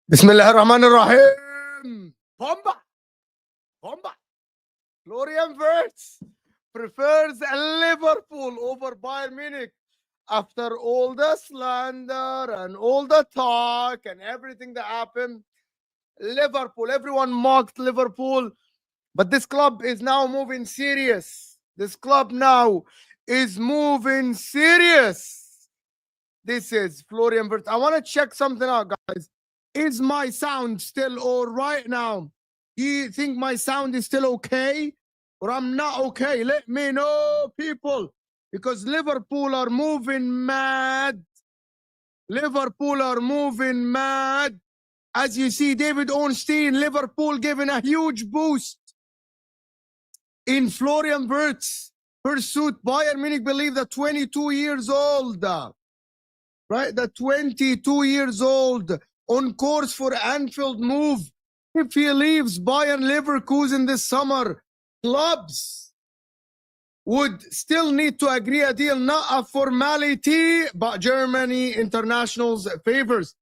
Bismillahirrahmanirrahim. Bomba. Florian Wirtz prefers Liverpool over Bayern Munich after all the slander and all the talk and everything that happened. Liverpool, everyone mocked Liverpool, but this club is now moving serious. This club now is moving serious. This is Florian Wirtz. I want to check something out, guys. Is my sound still all right now? Do you think my sound is still okay? Or I'm not okay? Let me know, people. Because Liverpool are moving mad. Liverpool are moving mad. As you see, David Ornstein, Liverpool giving a huge boost in Florian Wirtz pursuit. Bayern Munich believe that 22 years old, right? The 22 years old on course for Anfield move. If he leaves Bayern Leverkusen this summer, clubs would still need to agree a deal, not a formality, but Germany internationals favors.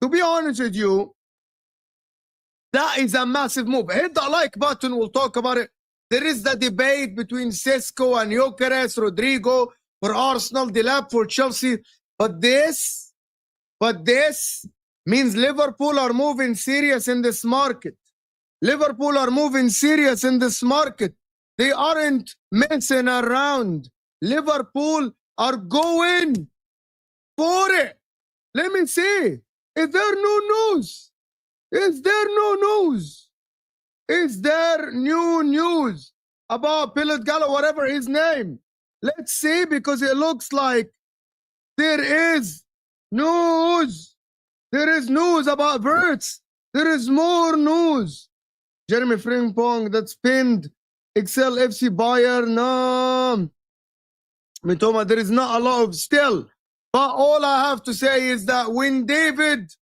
To be honest with you, that is a massive move. Hit the like button, we'll talk about it. There is the debate between Sesko and Gyökeres, Rodrygo for Arsenal, Delap for Chelsea. But this means Liverpool are moving serious in this market. Liverpool are moving serious in this market. They aren't messing around. Liverpool are going for it. Let me see. Is there no news? Is there no news? Is there new news about Pilot Gallo, whatever his name? Let's see, because it looks like there is news. There is news about Wirtz. There is more news. Jeremy Frimpong, that's pinned. Excel FC Bayern. No. Mitoma, there is not a lot of still. But all I have to say is that when David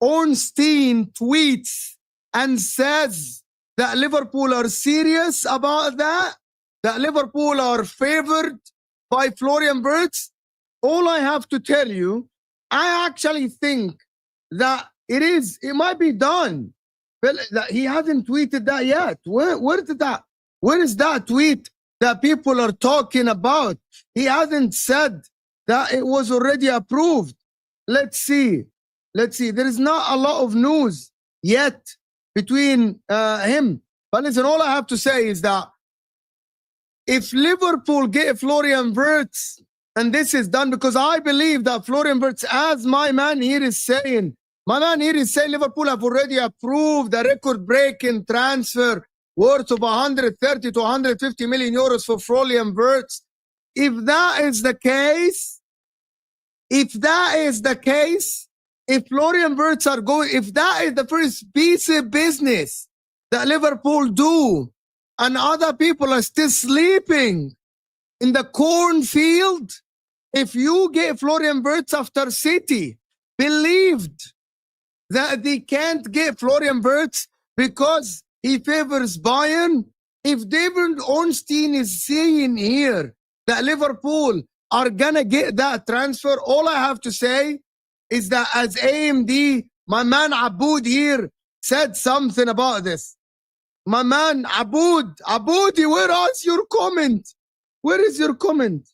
Ornstein tweets and says that Liverpool are serious about that Liverpool are favored by Florian Wirtz, all I have to tell you, I actually think that it might be done. But he hasn't tweeted that yet. Where is that tweet that people are talking about? He hasn't said that it was already approved. Let's see. There is not a lot of news yet between him. But listen, all I have to say is that if Liverpool get Florian Wirtz, and this is done because I believe that Florian Wirtz, as my man here is saying, My man here is saying Liverpool have already approved the record-breaking transfer worth of 130 to 150 million euros for Florian Wirtz. If that is the case, if Florian Wirtz are going, if that is the first piece of business that Liverpool do, and other people are still sleeping in the cornfield, if you get Florian Wirtz after City, believed that they can't get Florian Wirtz because he favors Bayern. If David Ornstein is saying here that Liverpool are gonna get that transfer, all I have to say is that as AMD, my man Aboud here said something about this. My man Aboud, where is your comment? Where is your comment?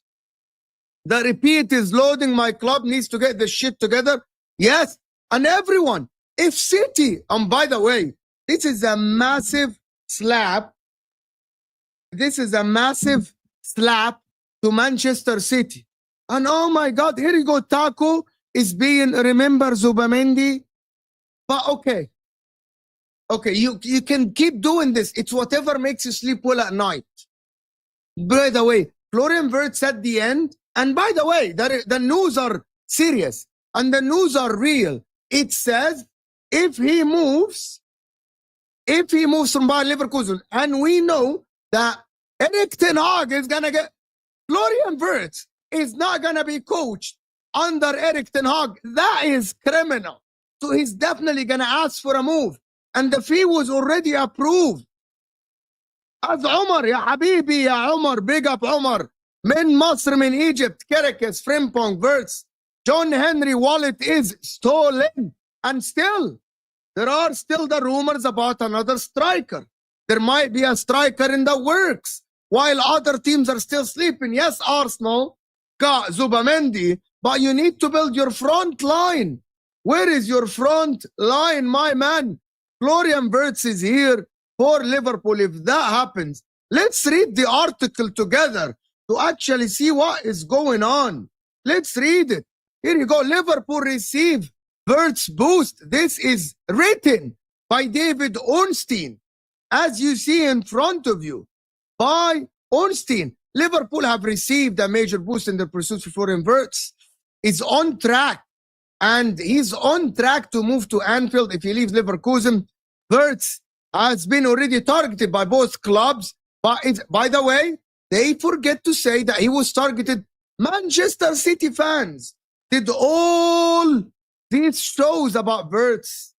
The repeat is loading. My club needs to get the shit together. Yes, and everyone, if City, and by the way, this is a massive slap. This is a massive slap to Manchester City. And oh my God, here you go, Taco is being, remember Zubamendi? But okay, you can keep doing this. It's whatever makes you sleep well at night. By the way, Florian Wirtz at the end, and by the way, the news are serious and the news are real. It says if he moves from Bayern Leverkusen, and we know that Erik ten Hag is gonna get, Florian Wirtz is not gonna be coached under Erik ten Hag. That is criminal. So he's definitely gonna ask for a move, and the fee was already approved. As Omar, ya Habibi, ya Omar, big up Omar. من مصر, من Egypt, Kerekes, Frimpong, Wirtz, John Henry wallet is stolen. And still, there are still the rumors about another striker. There might be a striker in the works while other teams are still sleeping. Yes, Arsenal got Zubamendi, but you need to build your front line. Where is your front line, my man? Florian Wirtz is here for Liverpool. If that happens, let's read the article together to actually see what is going on. Let's read it. Here you go. Liverpool receive Wirtz boost. This is written by David Ornstein, as you see in front of you, by Ornstein. Liverpool have received a major boost in their pursuit for Florian Wirtz. It's on track, and he's on track to move to Anfield if he leaves Leverkusen. Wirtz has been already targeted by both clubs, but by the way, they forget to say that he was targeted. Manchester City fans did all these shows about Wirtz,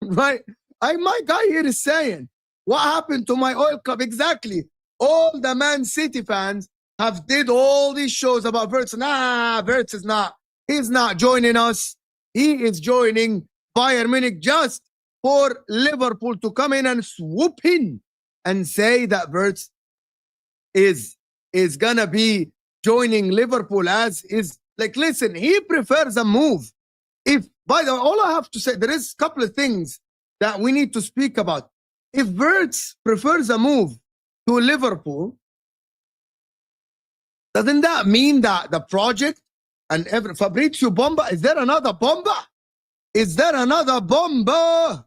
right? My guy here is saying, what happened to my oil club? Exactly. All the Man City fans have did all these shows about Wirtz. Nah, Wirtz is not. He's not joining us. He is joining Bayern Munich just for Liverpool to come in and swoop in and say that Wirtz is gonna be joining Liverpool as is. Like, listen, he prefers a move. If, by the way, all I have to say, there is a couple of things that we need to speak about. If Wirtz prefers a move to Liverpool, doesn't that mean that the project and Fabrizio Bomba, is there another Bomba? Is there another Bomba?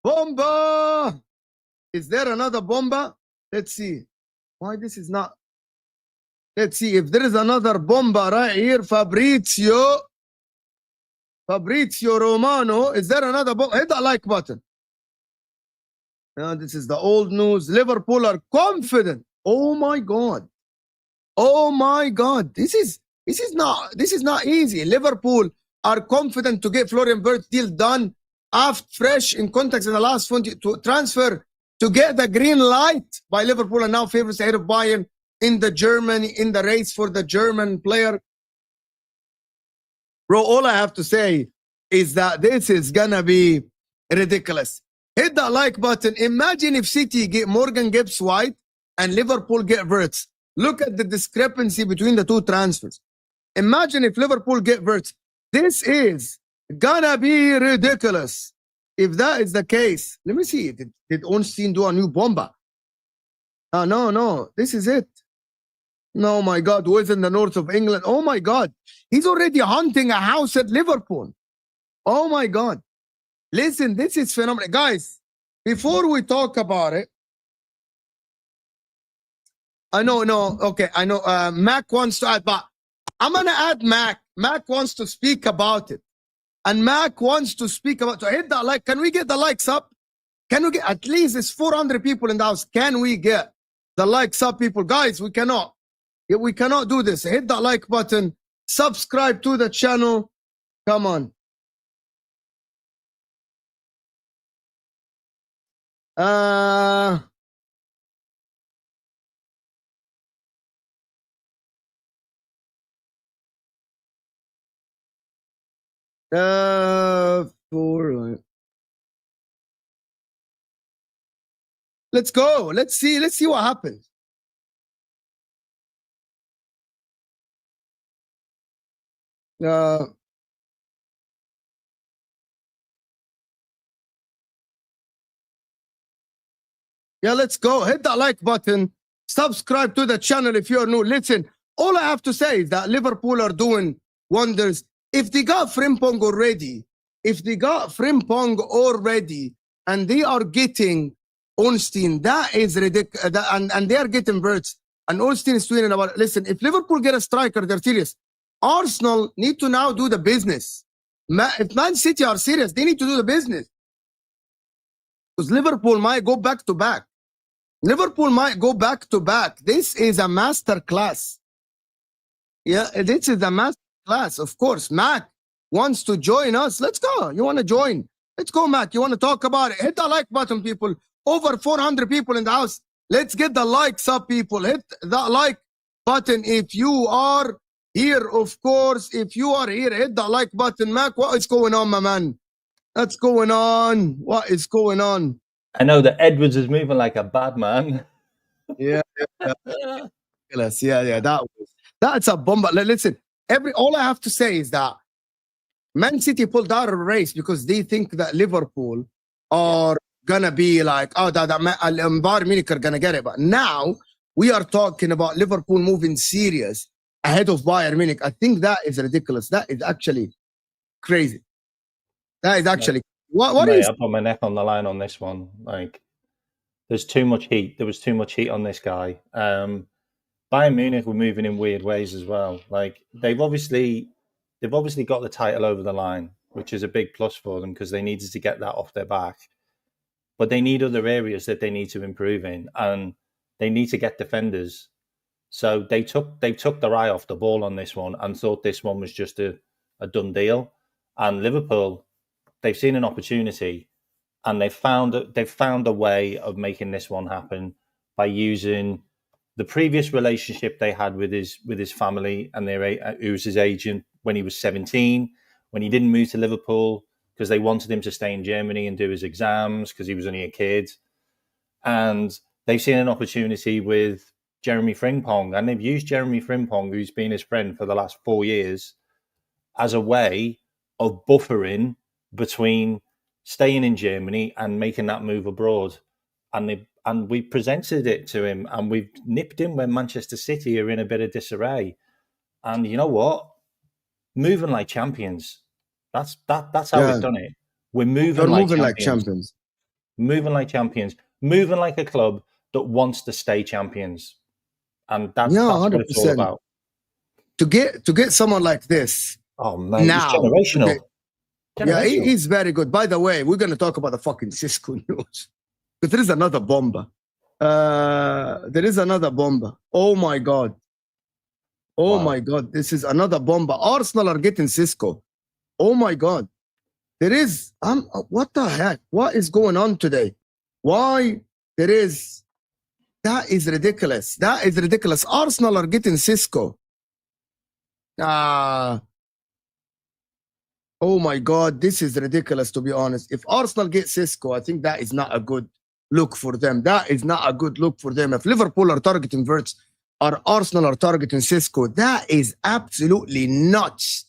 Bomba! Is there another Bomba? Let's see. Why this is not? Let's see if there is another Bomba right here. Fabrizio Romano. Is there another Bomba? Hit that like button. This is the old news. Liverpool are confident. Oh my God. Oh my God. This is not easy. Liverpool are confident to get Florian Wirtz deal done after fresh in context in the last 20 to transfer to get the green light by Liverpool, and now favorites ahead of Bayern in the race for the German player. Bro, all I have to say is that this is gonna be ridiculous. Hit that like button. Imagine if City get Morgan Gibbs White and Liverpool get Wirtz. Look at the discrepancy between the two transfers. Imagine if Liverpool get Wirtz. This is gonna be ridiculous. If that is the case, let me see. Did Ornstein do a new Bomba? No. This is it. No, my God. Who is in the north of England? Oh, my God. He's already hunting a house at Liverpool. Oh my God. Listen, this is phenomenal. Guys, before we talk about it, I know, okay, I know Mac wants to add, but I'm going to add Mac. Mac wants to speak about it. And Mac wants to speak about, so hit that like, can we get the likes up? Can we get, at least it's 400 people in the house. Can we get the likes up, people? Guys, we cannot. We cannot do this. Hit that like button. Subscribe to the channel. Come on. Let's go. Let's see what happens. Yeah, let's go. Hit that like button. Subscribe to the channel if you're new. Listen, all I have to say is that Liverpool are doing wonders. If they got Frimpong already, and they are getting Ornstein, that is ridiculous. And they are getting Wirtz, and Ornstein is tweeting about it. Listen, if Liverpool get a striker, they're serious. Arsenal need to now do the business. If Man City are serious, they need to do the business. Because Liverpool might go back to back. This is a master class. Yeah, this is a master class. Of course, Mac wants to join us. Let's go. You want to join? Let's go, Mac. You want to talk about it? Hit the like button, people. Over 400 people in the house. Let's get the likes up, people. Hit that like button if you are here, of course. If you are here, hit the like button. Mac, what is going on, my man? What's going on? What is going on? I know that Edwards is moving like a bad man. Yeah. That's a bomb. Listen, all I have to say is that Man City pulled out of a race because they think that Liverpool are gonna be like, oh, Bayern Munich are gonna get it. But now we are talking about Liverpool moving serious ahead of Bayern Munich. I think that is ridiculous. That is actually crazy. That is actually what Mate, is? I put my neck on the line on this one. Like, there's too much heat. There was too much heat on this guy. Bayern Munich were moving in weird ways as well. Like, they've obviously got the title over the line, which is a big plus for them because they needed to get that off their back. But they need other areas that they need to improve in, and they need to get defenders. So they took their eye off the ball on this one and thought this one was just a done deal. And Liverpool, they've seen an opportunity, and they've found a way of making this one happen by using the previous relationship they had with his family and who was his agent when he was 17, when he didn't move to Liverpool because they wanted him to stay in Germany and do his exams because he was only a kid. And they've seen an opportunity with Jeremy Frimpong, and they've used Jeremy Frimpong, who's been his friend for the last 4 years, as a way of buffering between staying in Germany and making that move abroad. And we presented it to him, and we've nipped him when Manchester City are in a bit of disarray. And you know what? Moving like champions. That's how we've done it. We're moving like champions. Moving like champions. Moving like a club that wants to stay champions. And that's what it's all about. To get someone like this. Oh man, now, he's generational. Okay. Yeah, he's very good. By the way, we're gonna talk about the fucking Sesko news. But there is another bomba. Oh my god. Oh my god, this is another bomba. Arsenal are getting Sesko. Oh my god. There is what the heck? What is going on today? Why there is that is ridiculous. That is ridiculous. Arsenal are getting Sesko. Oh my god, this is ridiculous, to be honest. If Arsenal get Sesko, I think that is not a good look for them. That is not a good look for them. If Liverpool are targeting Wirtz or Arsenal are targeting Sesko, that is absolutely nuts.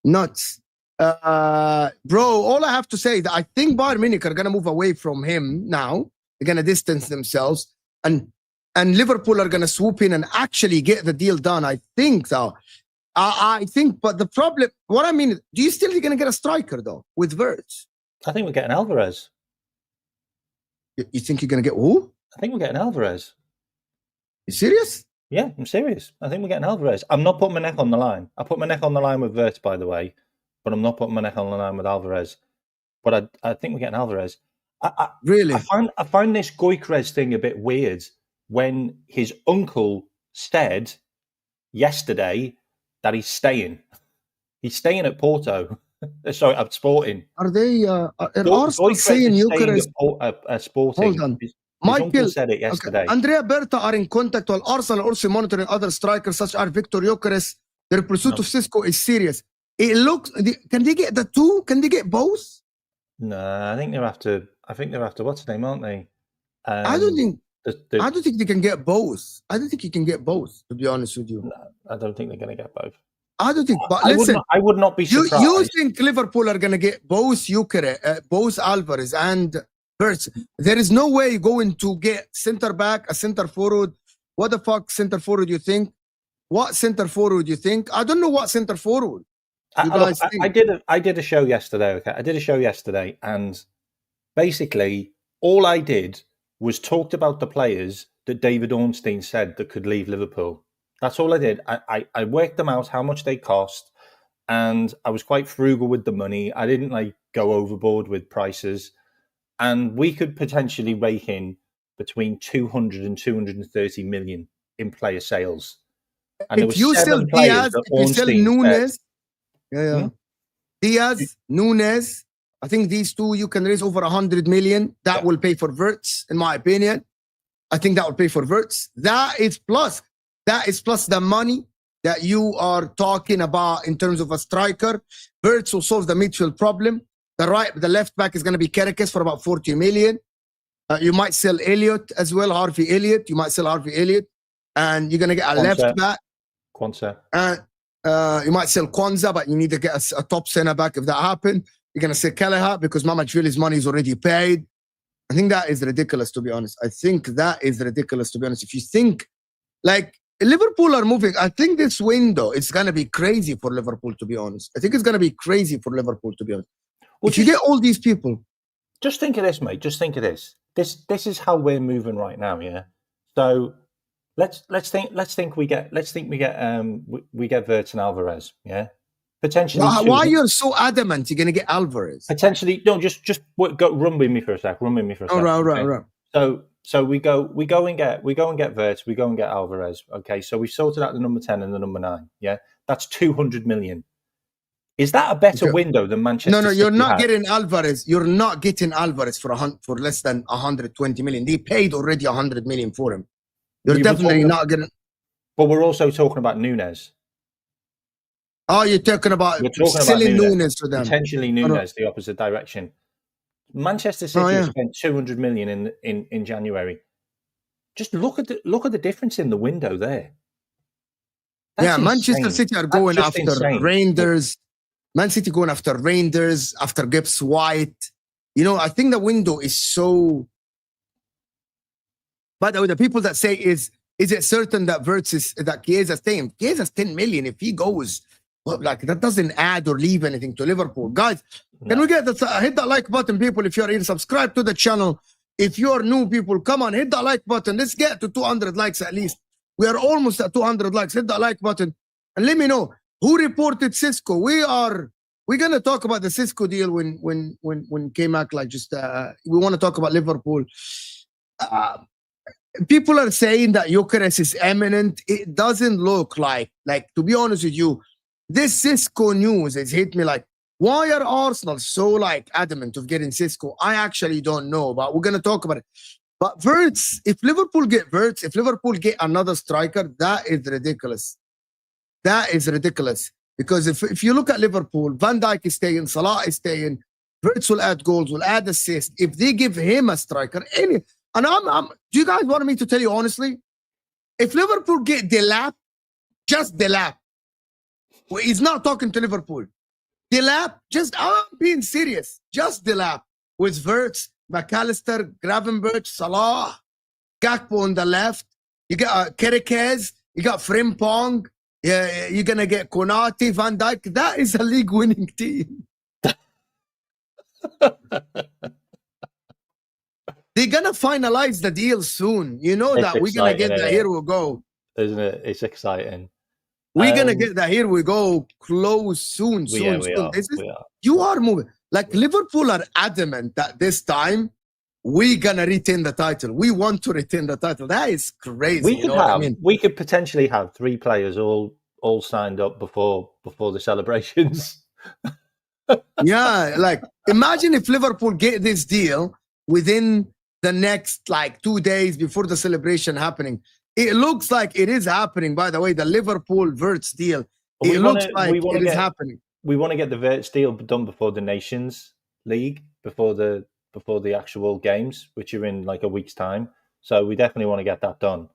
Nuts. Bro, all I have to say is that I think Bayern Munich are going to move away from him now. They're going to distance themselves. And Liverpool are going to swoop in and actually get the deal done. I think, though. I think, but the problem, what I mean, do you still going to get a striker though with Wirtz? I think we're getting Alvarez. You think you're going to get who? I think we're getting Alvarez. You serious? Yeah, I'm serious. I think we're getting Alvarez. I'm not putting my neck on the line. I put my neck on the line with Wirtz, by the way, but I'm not putting my neck on the line with Alvarez. But I think we're getting Alvarez. Really? I find this Gyökeres thing a bit weird when his uncle said yesterday that he's staying. He's staying at Porto. Sorry, at Sporting. Are they? Are Arsenal saying Gyökeres? Sporting. Hold on. His Michael uncle said it yesterday. Okay. Andrea Berta are in contact while Arsenal also monitoring other strikers such as Victor Gyökeres. Their pursuit of Sesko is serious. It looks. Can they get the two? Can they get both? No, I think they're after. I think they're after what's his name, aren't they? I don't think. I don't think they can get both. I don't think you can get both. To be honest with you, no, I don't think they're going to get both. I don't think. But listen, I would not be surprised. You think Liverpool are going to get both Gyökeres, both Alvarez and Wirtz? There is no way you're going to get center back, a center forward. What the fuck center forward you think? What center forward you think? I don't know what center forward. I did a show yesterday. Okay, I did a show yesterday, and basically all I did was talked about the players that David Ornstein said that could leave Liverpool. That's all I did. I worked them out, how much they cost, and I was quite frugal with the money. I didn't go overboard with prices, and we could potentially rake in between 200 and 230 million in player sales. And if you sell Diaz, if you sell Nunes, Diaz, Nunes, I think these two you can raise over 100 million. That will pay for Wirtz, in my opinion. I think that will pay for Wirtz. That is plus the money that you are talking about in terms of a striker. Wirtz will solve the midfield problem. The left back is going to be Kerekes for about 40 million. You might sell Elliott as well, Harvey Elliott. You might sell Harvey Elliott, and you're going to get a left back. Kwanzaa. You might sell Kwanzaa, but you need to get a top center back if that happens. You're going to sell Kelleher because Mamachvili's money is already paid. I think that is ridiculous, to be honest. I think that is ridiculous, to be honest. If you think, Liverpool are moving, I think this window is going to be crazy for Liverpool, to be honest. I think it's going to be crazy for Liverpool, to be honest. If you get all these people. Just think of this, mate. Just think of this. This is how we're moving right now, yeah? So let's think we get Wirtz and Alvarez, yeah? Potentially. Why you're so adamant you're going to get Alvarez? Potentially, no. Just run with me for a sec. Run with me for a sec. Right. So we go and get Wirtz. We go and get Alvarez. Okay. So we sorted out the number 10 and the number 9. Yeah, that's 200 million. Is that a better window than Manchester? No, City you're not had? getting Alvarez. You're not getting Alvarez for less than 120 million. They paid already 100 million for him. You're definitely not getting. But we're also talking about Nunes. Oh, you're talking about selling Nunes for them. Potentially Nunes, the opposite direction. Manchester City spent 200 million in January. Just look at the difference in the window there. That's insane. Manchester City are going after Rangers. Man City going after Rangers, after Gibbs White. I think the window is so. By the way, the people that say is it certain that Wirtz is that Chiesa's staying? Chiesa's 10 million if he goes. That doesn't add or leave anything to Liverpool. Guys, can we get hit that like button, people, if you're here, subscribe to the channel. If you're new, people, come on, hit that like button. Let's get to 200 likes at least. We are almost at 200 likes. Hit that like button and let me know who reported Sesko. We're gonna talk about the Sesko deal when K-Mac we want to talk about Liverpool. People are saying that Gyökeres is imminent. It doesn't look like to be honest with you. This Sesko news has hit me why are Arsenal so adamant of getting Sesko? I actually don't know, but we're going to talk about it. But Wirtz, if Liverpool get Wirtz, if Liverpool get another striker, that is ridiculous. That is ridiculous. Because if you look at Liverpool, Van Dijk is staying, Salah is staying, Wirtz will add goals, will add assists. If they give him a striker, do you guys want me to tell you honestly? If Liverpool get Delap, just Delap, he's not talking to Liverpool. Delap, I'm being serious. Just Delap with Wirtz, McAllister, Gravenberch, Salah, Gakpo on the left. You got Kerekes, you got Frimpong, Yeah, you're gonna get Konate, Van Dijk. That is a league-winning team. They're gonna finalize the deal soon. You know It's that we're gonna exciting, get that. isn't Here it? we go. Isn't it? It's exciting. We're gonna get that. Here we go. Close soon. We Soon. are. This is, We are. you are moving. Like Liverpool are adamant that this time we're gonna retain the title. We want to retain the title. That is crazy. We you could know what I have. mean? We could potentially have 3 players all signed up before the celebrations. Yeah, like imagine if Liverpool get this deal within the next like 2 days before the celebration happening. It looks like it is happening. By the way, the Liverpool Wirtz deal. We It looks like it is happening. We want to get the Wirtz deal done before the Nations League, before the actual games, which are in like a week's time. So we definitely want to get that done.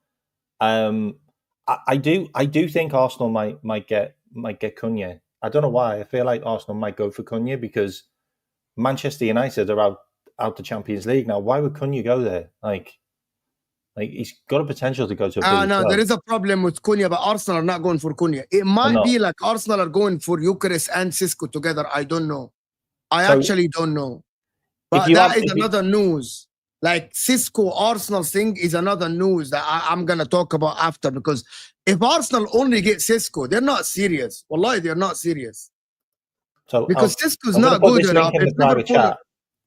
I do think Arsenal might get Cunha. I don't know why. I feel like Arsenal might go for Cunha because Manchester United are out the Champions League now. Why would Cunha go there? Like he's got a potential to go to a big No, club. there is a problem with Cunha, but Arsenal are not going for Cunha. It might be like Arsenal are going for Eucharist and Sesko together. I don't know. I actually don't know. But that is another news. Like Sesko Arsenal thing is another news that I'm going to talk about after, because if Arsenal only get Sesko, they're not serious. Wallahi, they're not serious. So because Sesko's not good enough.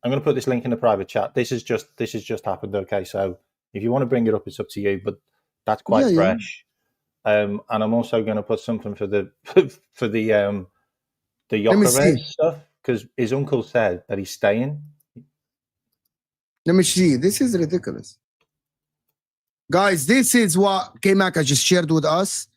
I'm going to put this link in the private chat. This has just happened. Okay, so if you want to bring it up, it's up to you. But that's quite fresh. Yeah. And I'm also going to put something for the Gyökeres stuff, because his uncle said that he's staying. Let me see. This is ridiculous. Guys, this is what K-Mac just shared with us.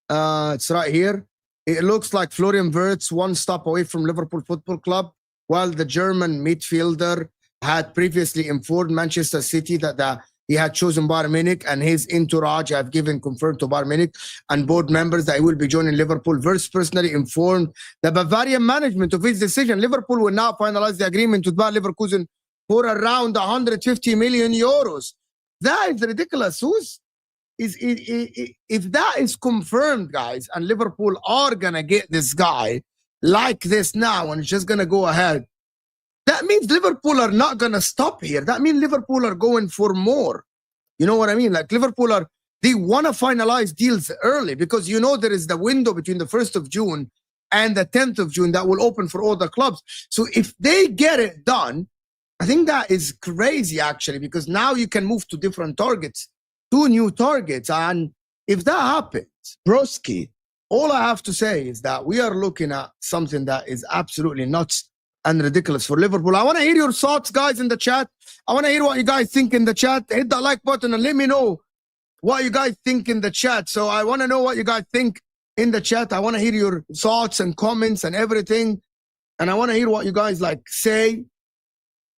It's right here. It looks like Florian Wirtz, 1 stop away from Liverpool Football Club, while the German midfielder had previously informed Manchester City that he had chosen Bayern Munich, and his entourage have given confirmed to Bayern Munich and board members that he will be joining Liverpool. Wirtz personally informed the Bavarian management of his decision. Liverpool will now finalize the agreement with Bayer Leverkusen for around 150 million euros. That is ridiculous. If that is confirmed, guys, and Liverpool are gonna get this guy like this now, and it's just gonna go ahead, that means Liverpool are not gonna stop here. That means Liverpool are going for more. You know what I mean? Like Liverpool they want to finalize deals early, because you know there is the window between the 1st of June and the 10th of June that will open for all the clubs. So if they get it done, I think that is crazy, actually, because now you can move to different targets, 2 new targets. And if that happens, broski, all I have to say is that we are looking at something that is absolutely nuts and ridiculous for Liverpool. I want to hear your thoughts, guys, in the chat. I want to hear what you guys think in the chat. Hit that like button and let me know what you guys think in the chat. So I want to know what you guys think in the chat. I want to hear your thoughts and comments and everything. And I want to hear what you guys say.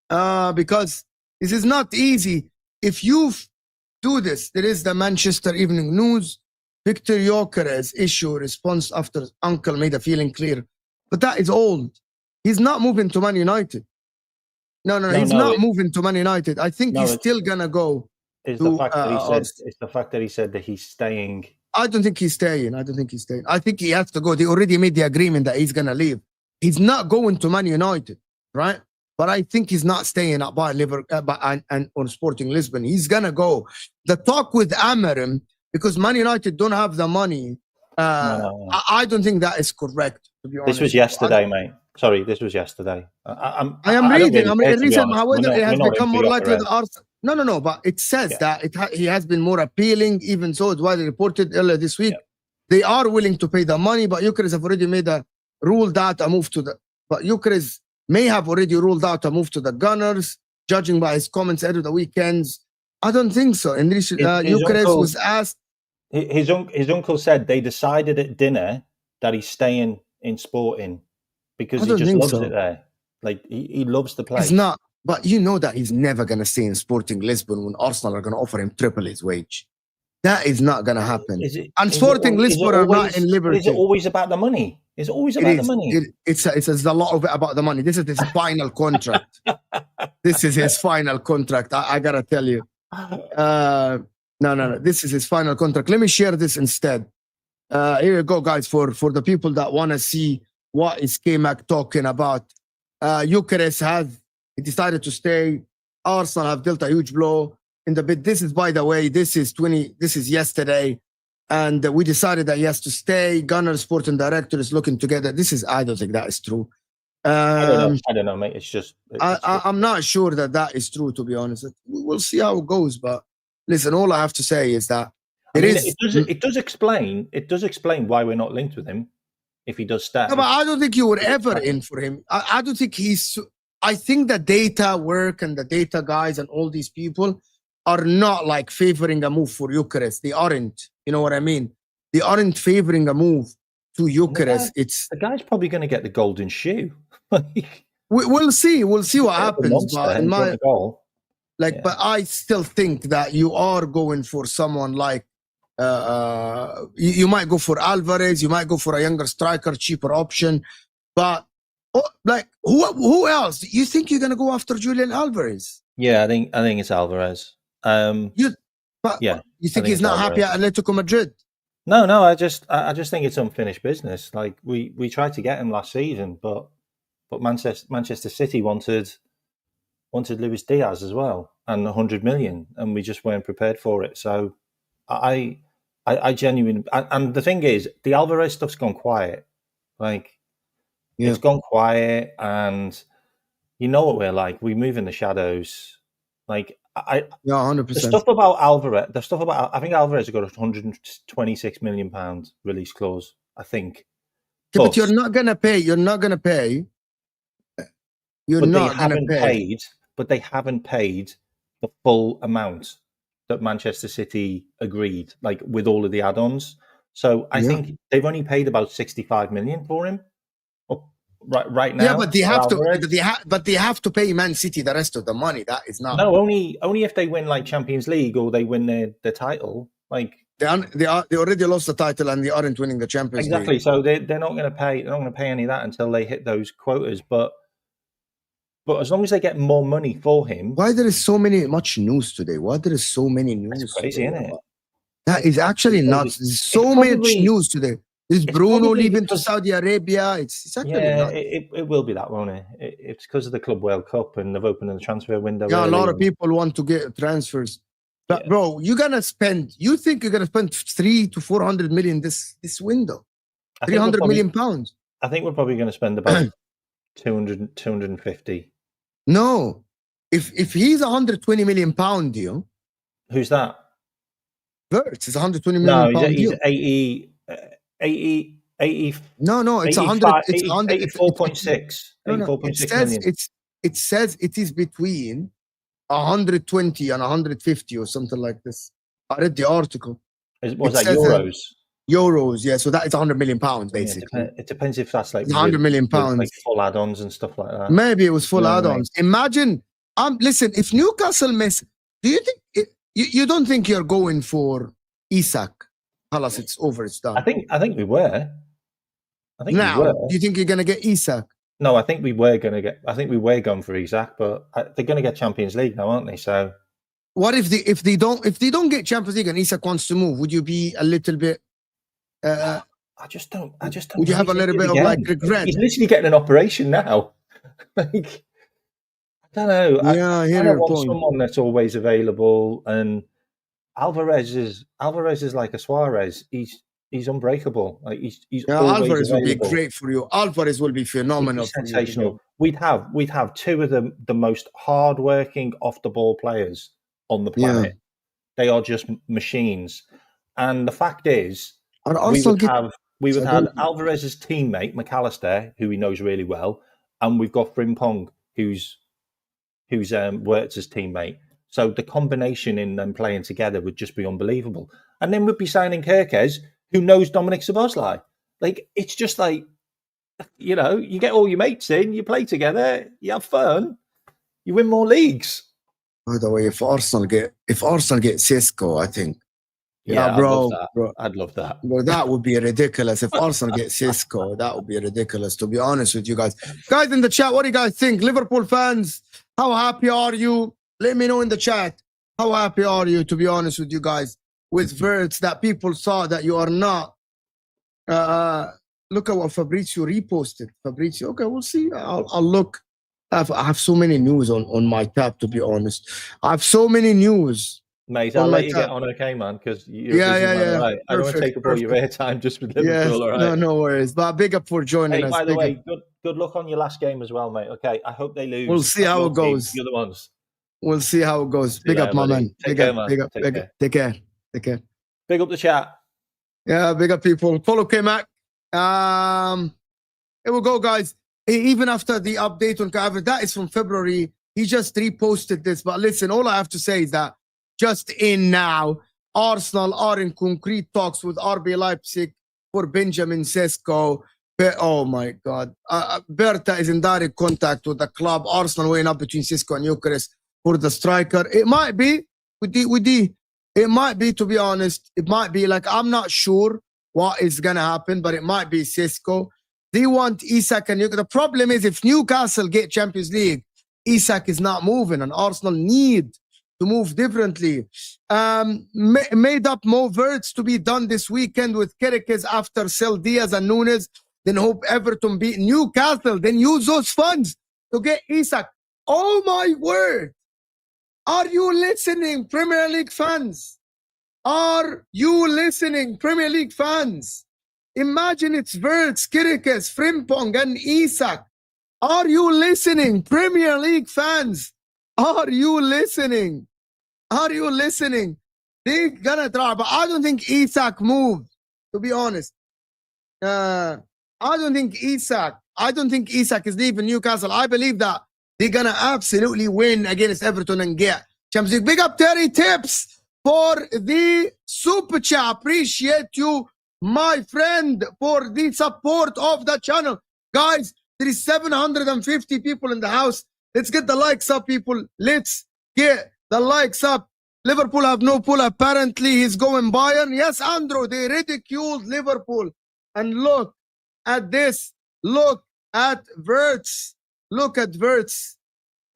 Because this is not easy. If you do this, there is the Manchester Evening News. Victor Gyökeres issue response after uncle made a feeling clear. But that is old. He's not moving to Man United. No, he's not moving to Man United. I think he's still going to go. It's the fact that he said that he's staying. I don't think he's staying. I think he has to go. They already made the agreement that he's going to leave. He's not going to Man United, right? But I think he's not staying at Bayern Liverpool or Sporting Lisbon. He's going to go. The talk with Amorim, because Man United don't have the money, no. I don't think that is correct, to be honest. This was yesterday, mate. Sorry, this was yesterday. I'm reading. However, it has become more likely that Arsenal. No. But it says that he has been more appealing. Even so, it's widely reported earlier this week. They are willing to pay the money, but Gyökeres have already made a ruled out a move to the. But Gyökeres may have already ruled out a move to the Gunners, judging by his comments ahead of the weekends. I don't think so. And Gyökeres was asked. His uncle said they decided at dinner that he's staying in Sporting because he just loves it there. Like he loves the place. He's not, but you know that he's never gonna stay in Sporting Lisbon when Arsenal are gonna offer him triple his wage. That is not gonna happen. And Sporting Lisbon are not in liberty. Is it always about the money? It's always about the money. It's a lot of it about the money. This is his final contract. This is his final contract. I gotta tell you. No. This is his final contract. Let me share this instead. Here you go, guys, for the people that want to see what is K-Mac talking about. Eucharist has decided to stay. Arsenal have dealt a huge blow in the bid. This is, by the way, this is yesterday. And we decided that he has to stay. Gunner Sporting Director is looking together. I don't think that is true. I don't know, mate. I'm not sure that is true, to be honest. We'll see how it goes. But listen, all I have to say is that it does explain why we're not linked with him if he does stay. No, but I don't think you were ever in for him. I don't think I think the data work and the data guys and all these people are not like favoring a move for Eucharist. They aren't. You know what I mean? They aren't favoring a move to Eucharist. The guy's probably going to get the golden shoe. We'll see. We'll see what happens. But yeah. But I still think that you are going for someone like you might go for Alvarez. You might go for a younger striker, cheaper option. But who else? You think you're going to go after Julian Alvarez? Yeah, I think it's Alvarez. You think he's not happy at Atletico Madrid? No. I just think it's unfinished business. Like we tried to get him last season, but Manchester City wanted Luis Diaz as well and 100 million, and we just weren't prepared for it. So I genuinely, and the thing is, the Alvarez stuff's gone quiet. It's gone quiet, and you know what we're like. We move in the shadows. 100%. The stuff about Alvarez, I think Alvarez has got a £126 million release clause, I think. Yeah, but you're not going to pay. You're not going to pay. But they haven't paid the full amount that Manchester City agreed, with all of the add-ons. So I think they've only paid about 65 million for him right now. Yeah, but they have to. But they have to pay Man City the rest of the money. That is not. No, only if they win Champions League or they win the title. They already lost the title and they aren't winning the Champions League. Exactly. So they're not going to pay. They're not going to pay any of that until they hit those quotas. But as long as they get more money for him. Why there is so much news today? Why there is so many news? That's crazy, isn't it? That is actually nuts. There's so much news today. Is Bruno leaving to Saudi Arabia? It's actually nuts. It will be that, won't it? It's because of the Club World Cup and they've opened the transfer window. Yeah, a lot of people want to get transfers. But bro, you think you're gonna spend 300 to 400 million this window? 300 million pounds. I think we're probably going to spend about 250. No, if he's 120 million pound deal, who's that? Wirtz is 120 million pound he's deal. 80. No, it's 100. It's 84.6. 84.6 million. It says it is between 120 and 150 or something like this. I read the article. Was that euros? Euros, yeah. So that is 100 million pounds, basically. It depends if that's 100 million pounds, full add-ons and stuff like that. Maybe it was full add-ons. Imagine, listen, if Newcastle miss, do you think you don't think you're going for Isak? Halas, it's over, it's done. I think we were. Do you think you're gonna get Isak? No, I think we were going for Isak, but they're going to get Champions League now, aren't they? So, what if they don't get Champions League and Isak wants to move? Would you be a little bit? I just don't. Would you have a little bit of regret? He's literally getting an operation now. I don't know. Yeah, I want someone that's always available, and Alvarez is like a Suarez. He's unbreakable. He's Alvarez available. will be great for you. Alvarez will be phenomenal. Sensational. We'd have two of the most hardworking off the ball players on the planet. Yeah. They are just machines. And the fact is, we would have Alvarez's teammate McAllister, who he knows really well, and we've got Frimpong, who's Wirtz's teammate. So the combination in them playing together would just be unbelievable. And then we'd be signing Kirkes, who knows Dominic Szoboszlai. It's just you get all your mates in, you play together, you have fun, you win more leagues. By the way, if Arsenal get Sesko, I think. Yeah, bro, I'd love that. Bro, that would be ridiculous. If Arsenal get Sesko, that would be ridiculous, to be honest with you guys. Guys in the chat, what do you guys think? Liverpool fans, how happy are you? Let me know in the chat. How happy are you, to be honest with you guys, with Wirtz, that people saw that you are not Look at what Fabrizio reposted. Fabrizio, okay, we'll see. I'll look. I have so many news on my tab, to be honest. I have so many news. Mate, on I'll my let you tab. get on, okay, man, because you're Yeah, a busy yeah, man, yeah. all right? I don't want to Perfect, take up all your airtime just with Liverpool, Yes, all right? no worries. But big up for joining Hey, us. by the Big way, up. good luck on your last game as well, mate. Okay, I hope they lose. We'll see Not how your it team, goes. the other ones. We'll see how it goes. See Big you up, later, my buddy. man. Take Big care, up, man. big up, Take big care. up. Take care. Take care. Big up the chat. Yeah, big up people. Follow K-Mac. Here we go, guys. Even after the update on Kavir, that is from February. He just reposted this. But listen, all I have to say is that just in now, Arsenal are in concrete talks with RB Leipzig for Benjamin Sesko. Oh my God. Berta is in direct contact with the club. Arsenal weighing up between Sesko and Eucharist for the striker. It might be, it might be, to be honest, it might be like, I'm not sure what is going to happen, but it might be Sesko. They want Isak and Eucharist. The problem is if Newcastle get Champions League, Isak is not moving and Arsenal need to move differently. Made up more Wirtz to be done this weekend with Kirikes after sell Diaz and Nunes. Then hope Everton beat Newcastle. Then use those funds to get Isak. Oh my word. Are you listening, Premier League fans? Are you listening, Premier League fans? Imagine it's Wirtz, Kirikes, Frimpong, and Isak. Are you listening, Premier League fans? Are you listening? Are you listening? They're gonna try, but I don't think Isak moved, to be honest. I don't think Isak is leaving Newcastle. I believe that they're gonna absolutely win against Everton and get Champions League. Big up 30 tips for the super chat. Appreciate you, my friend, for the support of the channel. Guys, there is 750 people in the house. Let's get the likes up, people. Let's get the likes up. Liverpool have no pull. Apparently, he's going Bayern. Yes, Andrew, they ridiculed Liverpool. And look at this. Look at Wirtz. Look at Wirtz.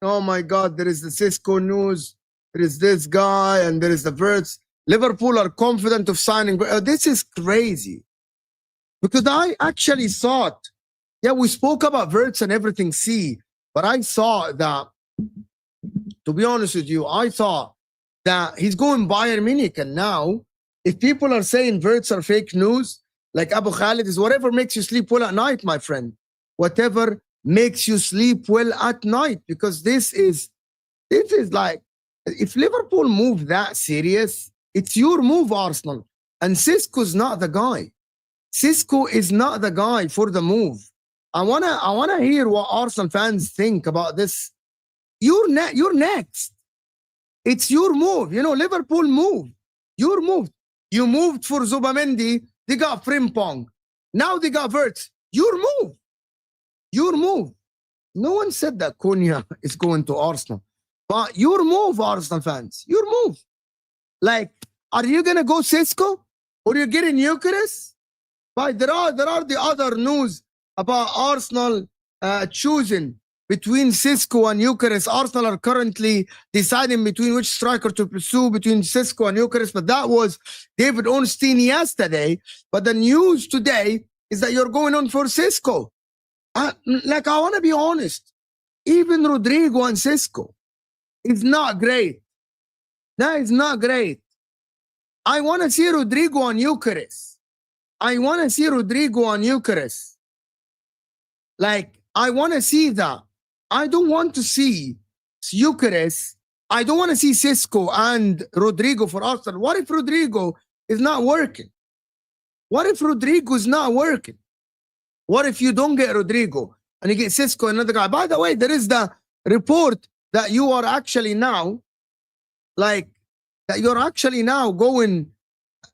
Oh, my God. There is the Sesko news. There is this guy, and there is the Wirtz. Liverpool are confident of signing. This is crazy. Because I actually thought, yeah, we spoke about Wirtz and everything, but I saw that, to be honest with you, I thought that he's going Bayern Munich. And now, if people are saying Wirtz are fake news, like Abu Khalid is whatever makes you sleep well at night, my friend. Whatever makes you sleep well at night. Because this is like, if Liverpool move that serious, it's your move, Arsenal. And Sesko's not the guy. Sesko is not the guy for the move. I wanna hear what Arsenal fans think about this. You're next. It's your move. You know, Liverpool move. Your move. You moved for Zubamendi. They got Frimpong. Now they got Wirtz. Your move. Your move. No one said that Cunha is going to Arsenal. But your move, Arsenal fans. Your move. Like, are you gonna go Sesko? Or you getting Eucharist? But there are the other news about Arsenal choosing between Sesko and Eucharist. Arsenal are currently deciding between which striker to pursue between Sesko and Eucharist. But that was David Ornstein yesterday. But the news today is that you're going on for Sesko. Like, I want to be honest. Even Rodrygo and Sesko is not great. That is not great. I want to see Rodrygo on Eucharist. I want to see Rodrygo on Eucharist. Like, I want to see that. I don't want to see Eucharist. I don't want to see Sesko and Rodrygo for Arsenal. What if Rodrygo is not working? What if Rodrygo is not working? What if you don't get Rodrygo and you get Sesko, another guy? By the way, there is the report that you are actually now, like, that you're actually now going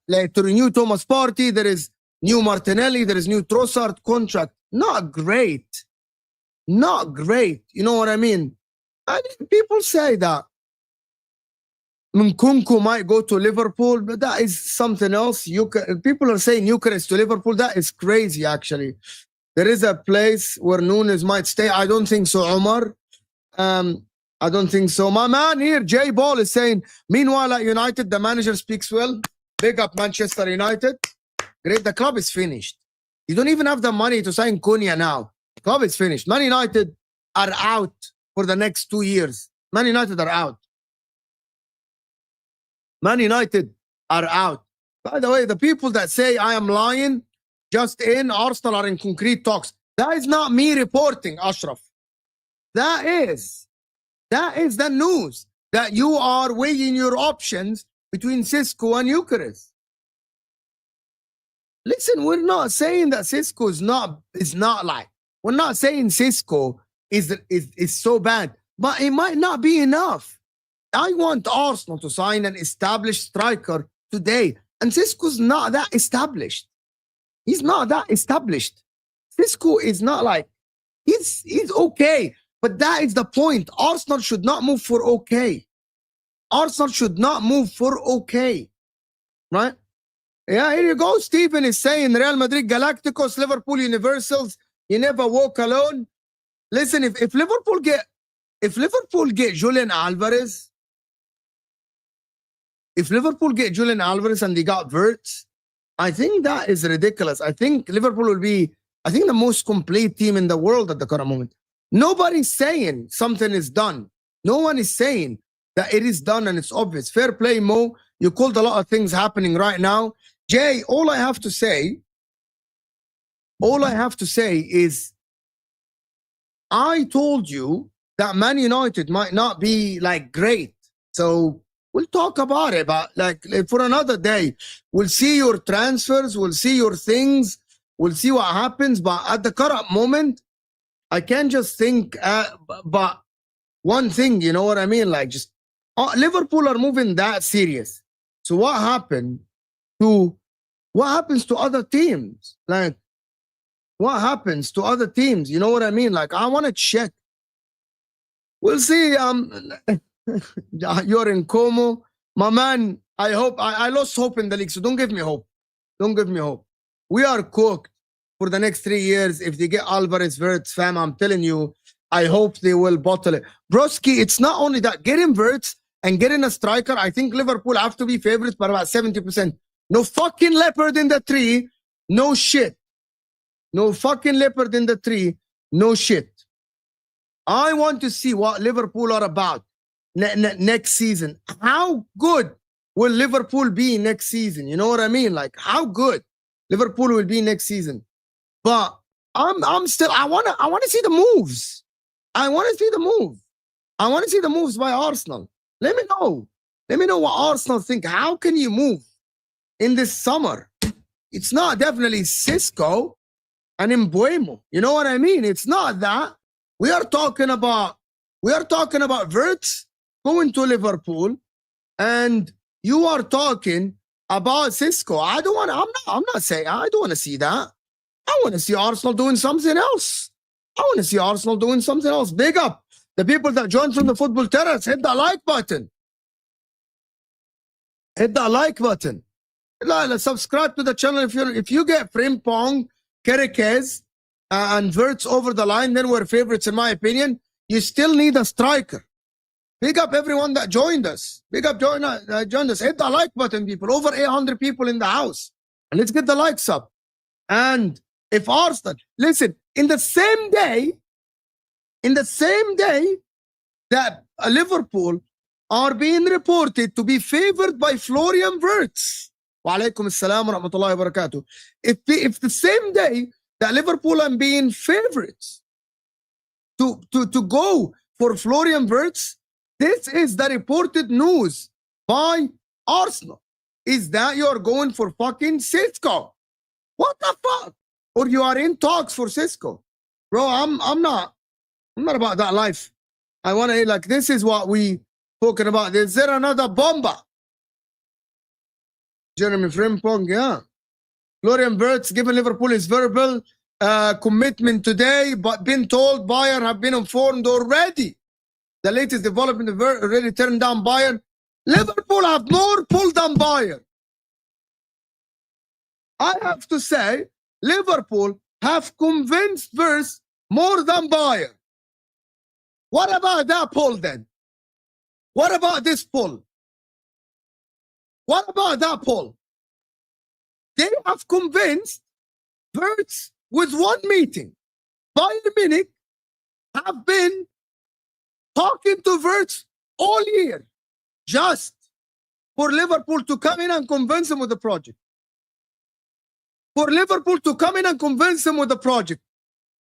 like to renew Thomas Partey. There is new Martinelli. There is new Trossard contract. Not great. Not great. You know what I mean? People say that Nkunku might go to Liverpool, but that is something else. People are saying Eucharist to Liverpool. That is crazy, actually. There is a place where Nunes might stay. I don't think so, Omar. I don't think so. My man here, Jay Ball, is saying, meanwhile at United, the manager speaks well. Big up Manchester United. Great. The club is finished. You don't even have the money to sign Cunha now. Club is finished. Man United are out for the next 2 years. Man United are out. Man United are out. By the way, the people that say I am lying, just in, Arsenal are in concrete talks. That is not me reporting, Ashraf. That is the news, that you are weighing your options between Sesko and Eucharist. Listen, we're not saying that Sesko is not like, we're not saying Sesko is so bad, but it might not be enough. I want Arsenal to sign an established striker today, and Sesko's not that established. He's not that established. Sesko is not like, he's okay, but that is the point. Arsenal should not move for okay. Arsenal should not move for okay, right? Yeah, here you go. Stephen is saying Real Madrid Galacticos, Liverpool Universals. You never walk alone. Listen, if Liverpool get Julian Alvarez, and they got Wirtz, I think that is ridiculous. I think Liverpool will be, I think, the most complete team in the world at the current moment. Nobody's saying something is done. No one is saying that it is done and it's obvious. Fair play, Mo. You called a lot of things happening right now. Jay, all I have to say is I told you that Man United might not be like great. So we'll talk about it, but like for another day, we'll see your transfers, we'll see your things, we'll see what happens. But at the current moment, I can't just think but one thing, you know what I mean? Like just Liverpool are moving that serious. So what happens to other teams? Like what happens to other teams? You know what I mean? Like I want to check. We'll see. You're in Como, my man. I hope I lost hope in the league, so don't give me hope. Don't give me hope. We are cooked for the next 3 years. If they get Alvarez, Wirtz, fam, I'm telling you, I hope they will bottle it. Broski, it's not only that. Getting Wirtz and getting a striker, I think Liverpool have to be favorites by about 70%. No fucking leopard in the tree. No shit. No fucking leopard in the tree. No shit. I want to see what Liverpool are about next season. How good will Liverpool be next season? You know what I mean? Like how good Liverpool will be next season. But I'm still, I want to see the moves. I want to see the move. I want to see the moves by Arsenal. Let me know. Let me know what Arsenal think. How can you move in this summer? It's not definitely Sesko and Mbuemo. You know what I mean? It's not that. We are talking about Wirtz going to Liverpool, and you are talking about Sesko. I'm not saying I don't want to see that. I want to see Arsenal doing something else. Big up the people that joined from the football terrace. Hit that like button. Subscribe to the channel if you get Frimpong, Kerekes, and Wirtz over the line, then we're favorites in my opinion. You still need a striker. Big up everyone that joined us. Joined us. Hit the like button, people. Over 800 people in the house. And let's get the likes up. And if Arsenal, listen, in the same day that Liverpool are being reported to be favored by Florian Wirtz. Wa alaikum assalam wa rahmatullahi wa barakatuh. If the same day that Liverpool are being favorites to go for Florian Wirtz, this is the reported news by Arsenal, is that you're going for fucking Sesko. What the fuck? Or you are in talks for Sesko. Bro, I'm not about that life. I want to, like, this is what we talking about. Is there another bomba? Jeremy Frimpong, yeah. Florian Wirtz given Liverpool his verbal commitment today, but been told Bayern have been informed already. The latest development already turned down Bayern. Liverpool have more pull than Bayern. I have to say, Liverpool have convinced Wirtz more than Bayern. What about that poll then? What about this poll? What about that poll? They have convinced Wirtz with one meeting. Bayern Munich have been talking to Wirtz all year just for Liverpool to come in and convince him with the project. For Liverpool to come in and convince him with the project.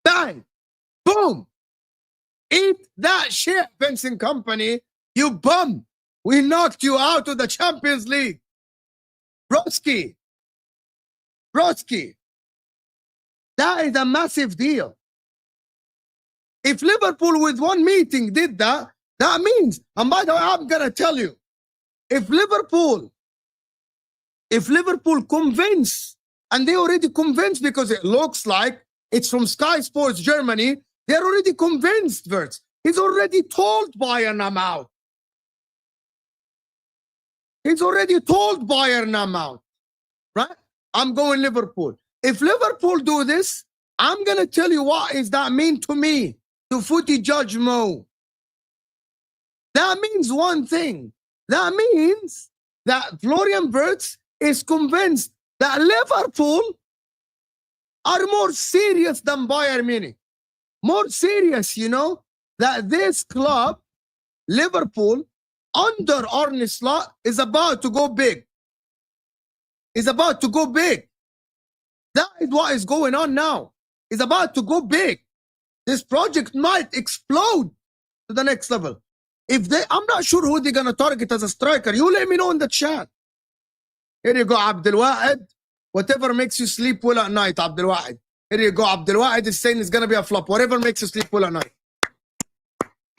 Bang! Boom! Eat that shit, Vincent Company. You bum! We knocked you out of the Champions League. Broski. That is a massive deal. If Liverpool with one meeting did that, that means, and by the way, I'm going to tell you, if Liverpool convince, and they already convinced because it looks like it's from Sky Sports Germany, they're already convinced, Wirtz. He's already told Bayern I'm out. He's already told Bayern I'm out. Right? I'm going Liverpool. If Liverpool do this, I'm going to tell you what is that mean to me, to footy judge Mo. That means one thing. That means that Florian Wirtz is convinced that Liverpool are more serious than Bayern Munich. More serious, you know, that this club, Liverpool, under Ornstein, is about to go big. Is about to go big. That is what is going on now. It's about to go big. This project might explode to the next level. If they, I'm not sure who they're gonna target as a striker. You let me know in the chat. Here you go, Abdul Wahid. Whatever makes you sleep well at night, Abdul Wahid. Here you go, Abdul Wahid is saying it's gonna be a flop. Whatever makes you sleep well at night.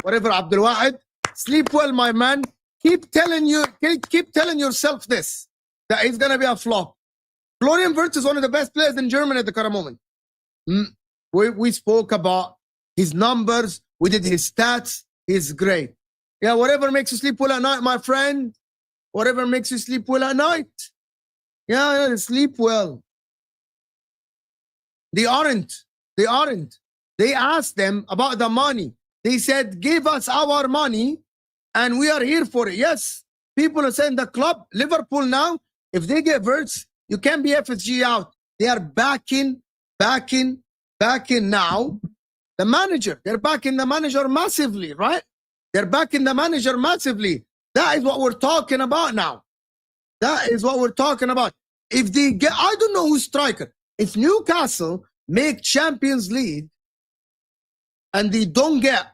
Whatever, Abdul Wahid. Sleep well, my man. Keep telling yourself this, that it's gonna be a flop. Florian Wirtz is one of the best players in Germany at the current moment. We spoke about his numbers. We did his stats. He's great. Yeah, whatever makes you sleep well at night, my friend. Whatever makes you sleep well at night. Yeah, sleep well. They aren't. They asked them about the money. They said, give us our money and we are here for it. Yes, people are saying the club, Liverpool now, if they get Wirtz, you can't be FSG out. They are backing now the manager. They're backing the manager massively, right? They're backing the manager massively. That is what we're talking about now. That is what we're talking about. If they get, I don't know who's striker. If Newcastle make Champions League and they don't get,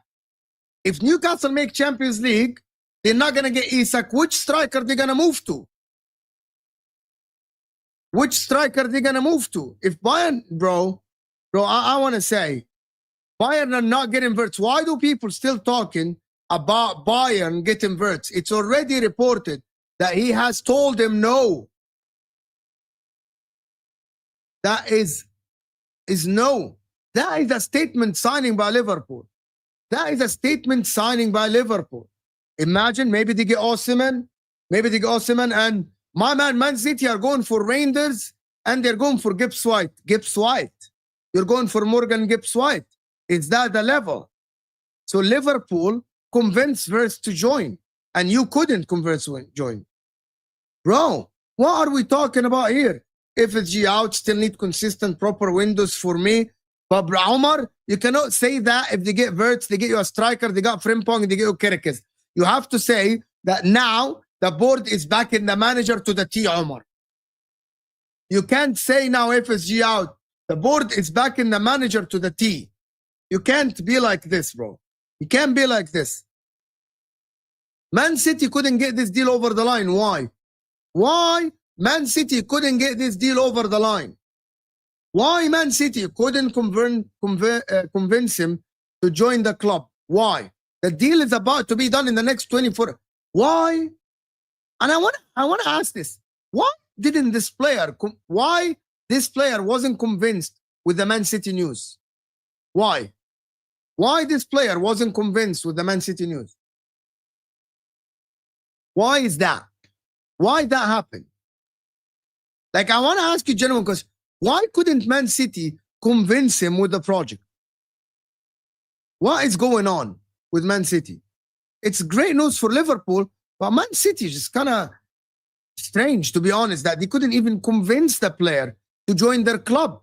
if Newcastle make Champions League, they're not going to get Isak. Which striker they're going to move to? Which striker they're going to move to? If Bayern, bro, I want to say, Bayern are not getting Wirtz. Why do people still talking about Bayern getting Wirtz? It's already reported that he has told them no. That is no. That is a statement signing by Liverpool. That is a statement signing by Liverpool. Imagine, maybe they get Osimhen. Maybe they get Osimhen, and my Man City are going for Reinders, and they're going for Gibbs White. You're going for Morgan Gibbs White. Is that the level? So Liverpool convinced Wirtz to join, and you couldn't convince to join. Bro, what are we talking about here? FSG out, still need consistent, proper windows for me. But bro, Omar, you cannot say that if they get Wirtz, they get you a striker, they got Frimpong, they get you Kirikis. You have to say that now the board is backing the manager to the T, Omar. You can't say now FSG out. The board is backing the manager to the T. You can't be like this, bro. You can't be like this. Man City couldn't get this deal over the line. Why? Why Man City couldn't get this deal over the line? Why Man City couldn't convince him to join the club? Why? The deal is about to be done in the next 24. Why? And I want to ask this. Why didn't this player, why this player wasn't convinced with the Man City news? Why? Why this player wasn't convinced with the Man City news? Why is that? Why that happened? Like, I want to ask you, gentlemen, because why couldn't Man City convince him with the project? What is going on with Man City? It's great news for Liverpool, but Man City is just kind of strange, to be honest, that they couldn't even convince the player to join their club.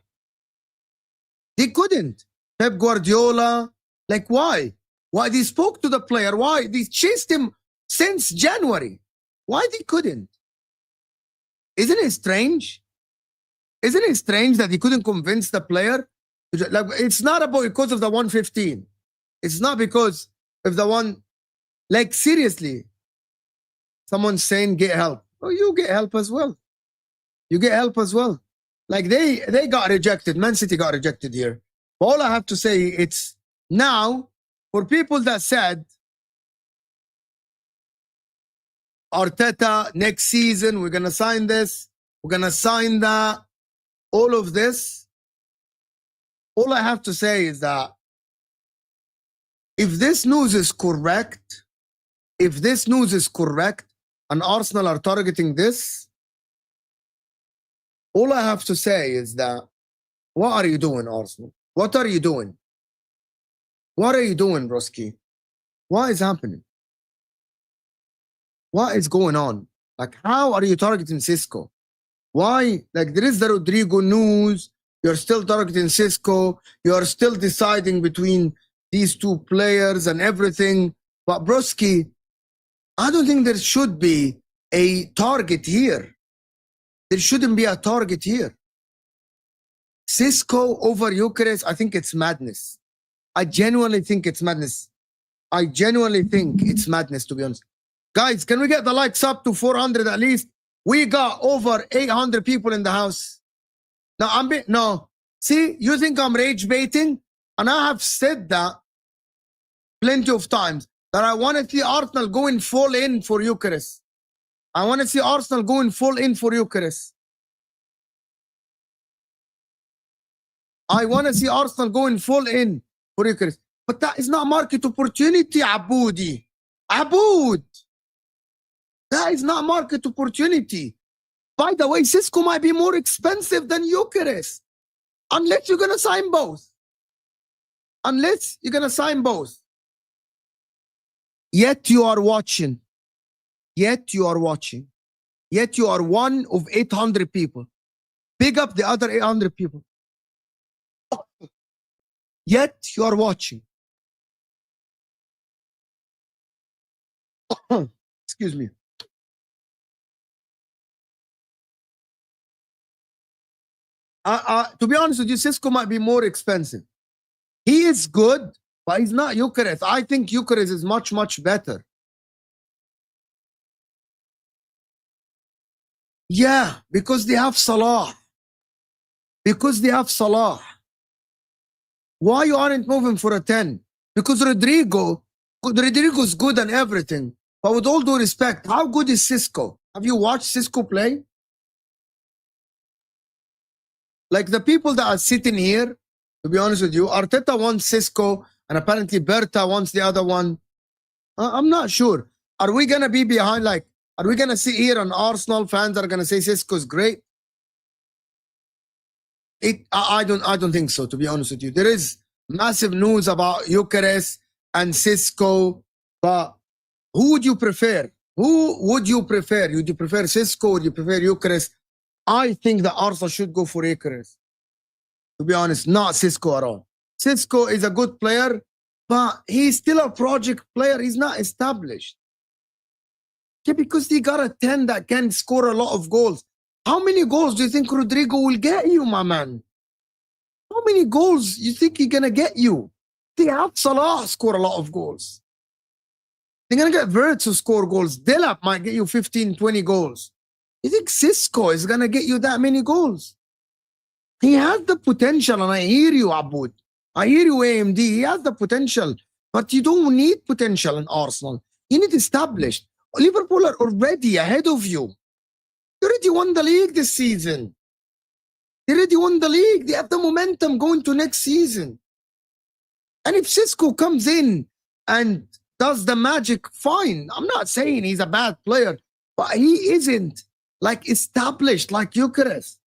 They couldn't. Pep Guardiola, like why? Why they spoke to the player? Why they chased him since January? Why they couldn't? Isn't it strange? Isn't it strange that he couldn't convince the player? Like, it's not about because of the 115. It's not because of the one. Like seriously, someone's saying get help. Oh, you get help as well. You get help as well. Like they got rejected. Man City got rejected here. All I have to say, it's now for people that said Arteta next season, we're gonna sign this, we're gonna sign that, all of this. All I have to say is that if this news is correct, and Arsenal are targeting this, all I have to say is that, what are you doing, Arsenal? What are you doing? What are you doing, Broski? What is happening? What is going on? Like, how are you targeting Sesko? Why? Like, there is the Rodrygo news. You're still targeting Sesko. You're still deciding between these two players and everything. But Broski, I don't think there should be a target here. There shouldn't be a target here. Sesko over Eucharist, I think it's madness. I genuinely think it's madness. I genuinely think it's madness, to be honest. Guys, can we get the likes up to 400 at least? We got over 800 people in the house. Now, no. See, you think I'm rage baiting? And I have said that plenty of times, that I want to see Arsenal going full in for Eucharist. I want to see Arsenal going full in for Eucharist. I want to see Arsenal going full in for Eucharist. But that is not market opportunity, Aboudi. Aboud. That is not market opportunity. By the way, Sesko might be more expensive than Eucharist. Unless you're going to sign both. Unless you're going to sign both. Yet you are watching. Yet you are watching. Yet you are one of 800 people. Pick up the other 800 people. Yet you are watching. Excuse me. To be honest with you, Sesko might be more expensive. He is good, but he's not Eucharist. I think Eucharist is much, much better. Yeah, because they have Salah. Because they have Salah. Why you aren't moving for a 10? Because Rodrygo's good and everything. But with all due respect, how good is Sesko? Have you watched Sesko play? Like the people that are sitting here, to be honest with you, Arteta wants Sesko and apparently Berta wants the other one. I'm not sure. Are we going to be behind? Like, are we going to sit here and Arsenal fans are going to say Sesko's great? I don't think so, to be honest with you. There is massive news about Eucharist and Sesko, but who would you prefer? Who would you prefer? Would you prefer Sesko or would you prefer Eucharist? I think that Arsenal should go for Eucharist. To be honest, not Sesko at all. Sesko is a good player, but he's still a project player. He's not established. Okay, because he got a 10 that can score a lot of goals. How many goals do you think Rodrygo will get you, my man? How many goals you think he's going to get you? They have Salah score a lot of goals. They're going to get Wirtz to score goals. Delap might get you 15, 20 goals. You think Sesko is going to get you that many goals? He has the potential, and I hear you, Aboud. I hear you, AMD. He has the potential, but you don't need potential in Arsenal. You need established. Liverpool are already ahead of you. They already won the league this season. They already won the league. They have the momentum going to next season. And if Sesko comes in and does the magic, fine. I'm not saying he's a bad player, but he isn't like established like Eucharist.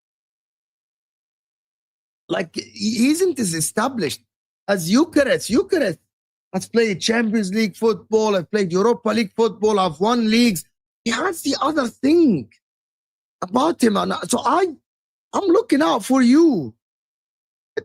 Like he isn't as established as Eucharist. Eucharist has played Champions League football, has played Europa League football, have won leagues. He has the other thing about him. And so I'm looking out for you.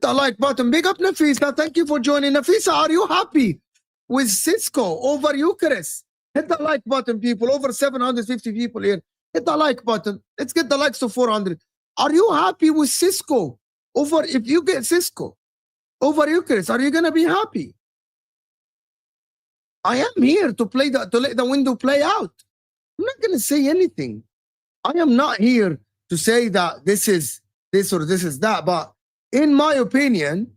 Hit the like button. Big up Nafisa. Thank you for joining. Nafisa, are you happy with Sesko over Eucharist? Hit the like button, people. Over 750 people here. Hit the like button. Let's get the likes to 400. Are you happy with Sesko over, if you get Sesko over Eucharist, are you going to be happy? I am here to play to let the window play out. I'm not going to say anything. I am not here to say that this is this or this is that, but in my opinion,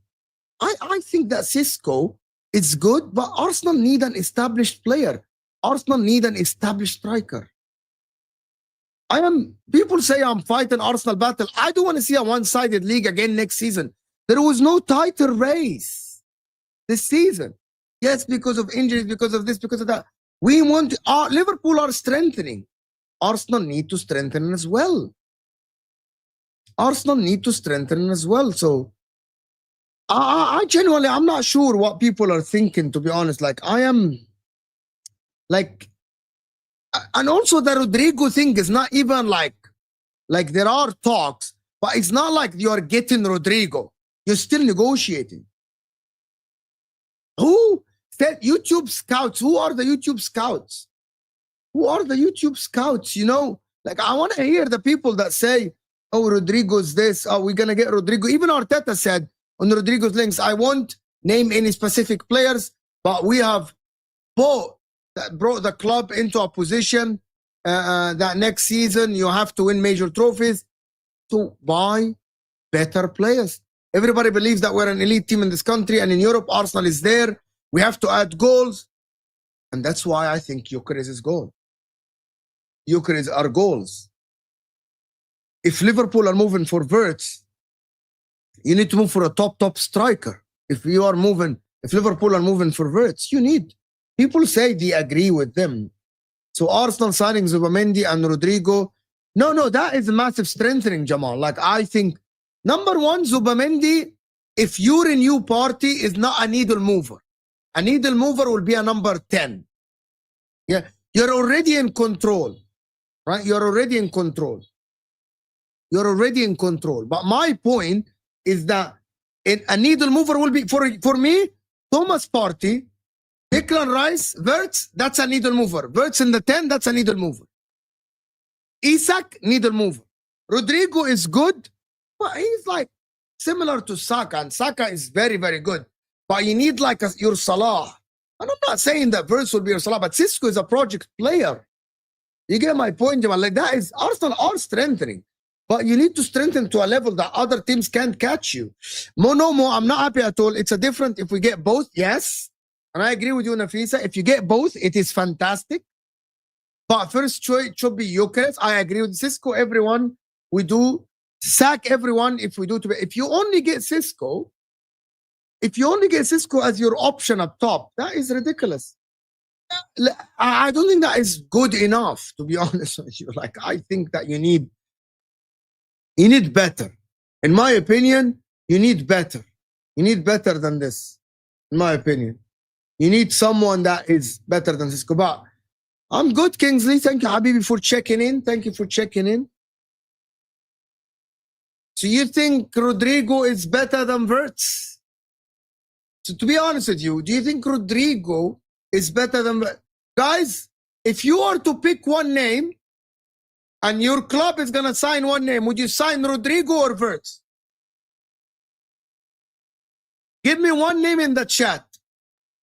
I think that Sesko is good, but Arsenal need an established player. Arsenal need an established striker. People say I'm fighting Arsenal battle. I don't want to see a one-sided league again next season. There was no title race this season. Yes, because of injuries, because of this, because of that. We want Liverpool are strengthening. Arsenal need to strengthen as well. Arsenal need to strengthen as well. So I genuinely, I'm not sure what people are thinking, to be honest. Like I am like, and also the Rodrygo thing is not even like there are talks, but it's not like you are getting Rodrygo. You're still negotiating. Who said YouTube scouts? Who are the YouTube scouts? Who are the YouTube scouts? You know, like I want to hear the people that say, oh, Rodrygo's this, oh, we're going to get Rodrygo. Even Arteta said on Rodrygo's links, I won't name any specific players, but we have bought that brought the club into a position that next season you have to win major trophies to buy better players. Everybody believes that we're an elite team in this country, and in Europe, Arsenal is there. We have to add goals. And that's why I think Eucharist is goal. Eucharist are goals. If Liverpool are moving for Wirtz, you need to move for a top striker. If Liverpool are moving for Wirtz, you need. People say they agree with them. So Arsenal signing Zubamendi and Rodrygo. No, that is a massive strengthening, Jamal. Like I think, number one, Zubamendi, if you're a new party, is not a needle mover. A needle mover will be a number 10. Yeah, you're already in control, right? You're already in control. You're already in control. But my point is that a needle mover will be, for me, Thomas Partey, Declan Rice, Wirtz, that's a needle mover. Wirtz in the 10, that's a needle mover. Isak, needle mover. Rodrygo is good, but he's like similar to Saka, and Saka is very, very good. But you need like your Salah. And I'm not saying that Wirtz will be your Salah, but Sesko is a project player. You get my point, Jamal? Like that is, Arsenal are strengthening. But you need to strengthen to a level that other teams can't catch you. No, I'm not happy at all. It's a different, if we get both, yes. And I agree with you, Nafisa. If you get both, it is fantastic. But first choice should be Eucharist. I agree with Sesko. Everyone, we do sack everyone if we do. If you only get Sesko, as your option up top, that is ridiculous. I don't think that is good enough, to be honest with you. Like, I think that you need better. In my opinion, you need better. You need better than this, in my opinion. You need someone that is better than Sesko. But I'm good, Kingsley. Thank you, Habibi, for checking in. Thank you for checking in. So you think Rodrygo is better than Wirtz? So to be honest with you, do you think Rodrygo is better than Wirtz? Guys, if you are to pick one name and your club is going to sign one name, would you sign Rodrygo or Wirtz? Give me one name in the chat.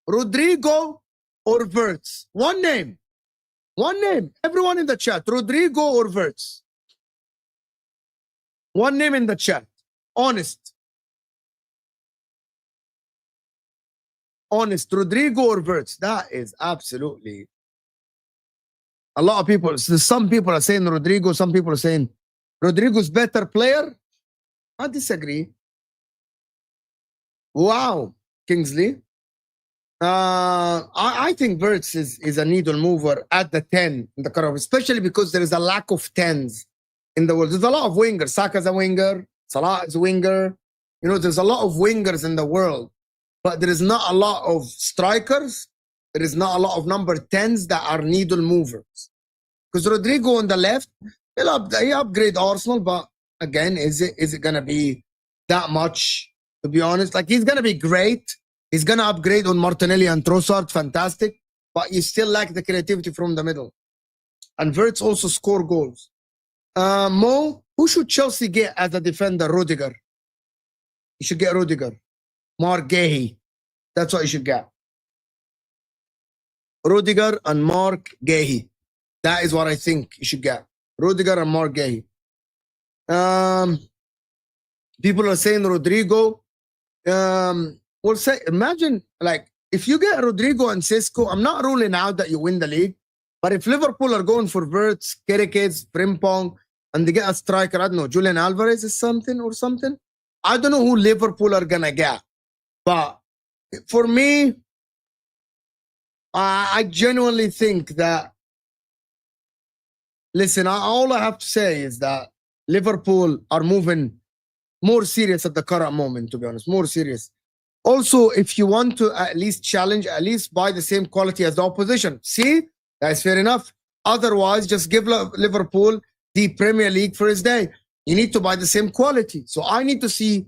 Rodrygo or Wirtz? One name. One name. Everyone in the chat. Rodrygo or Wirtz? One name in the chat. Honest. Honest. Rodrygo or Wirtz? That is absolutely... A lot of people, some people are saying Rodrygo, some people are saying Rodrygo's better player. I disagree. Wow, Kingsley. I think Wirtz is a needle mover at the 10 in the curve, especially because there is a lack of 10s in the world. There's a lot of wingers. Saka's a winger. Salah is a winger. You know, there's a lot of wingers in the world, but there is not a lot of strikers. There is not a lot of number 10s that are needle movers. Because Rodrygo on the left, he upgrade Arsenal, but again, is it going to be that much to be honest. Like, he's going to be great. He's going to upgrade on Martinelli and Trossard. Fantastic. But you still lack the creativity from the middle. And Wirtz also score goals. Mo, who should Chelsea get as a defender? Rodrygo. You should get Rodrygo. Mark Gahey. That's what you should get. Rodrygo and Mark Gahey. That is what I think you should get. Rodrygo and Mark Gahey. People are saying Rodrygo. We'll say, imagine, like, if you get Rodrygo and Sesko, I'm not ruling out that you win the league. But if Liverpool are going for Wirtz, Kerikets, Frimpong, and they get a striker, I don't know, Julian Alvarez is something. I don't know who Liverpool are going to get. But for me, I genuinely think that, listen, all I have to say is that Liverpool are moving more serious at the current moment, to be honest, more serious. Also, if you want to at least challenge, at least buy the same quality as the opposition. See, that's fair enough. Otherwise, just give Liverpool the Premier League for his day. You need to buy the same quality. So I need to see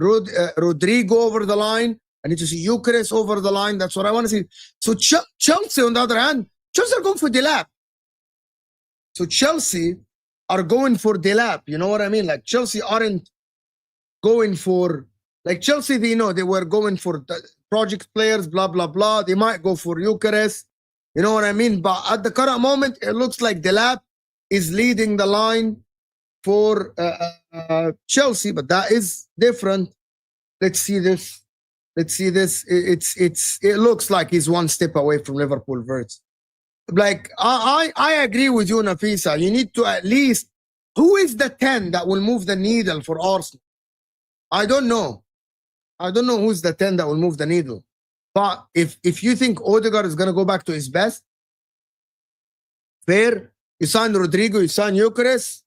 Rodrygo over the line. I need to see Eucharist over the line. That's what I want to see. So Chelsea, on the other hand, Chelsea are going for Delap. So Chelsea are going for Delap. You know what I mean? Like, Chelsea aren't going for, like, Chelsea, they know they were going for the project players, blah, blah, blah. They might go for Eucharist. You know what I mean? But at the current moment, it looks like Delap is leading the line for Chelsea, but that is different. Let's see this. It looks like he's one step away from Liverpool Wirtz. Like, I agree with you, Nafisa. You need to at least, who is the 10 that will move the needle for Arsenal? I don't know. I don't know who's the 10 that will move the needle. But if you think Odegaard is going to go back to his best, fair. You sign Rodrygo, you sign Eucharist,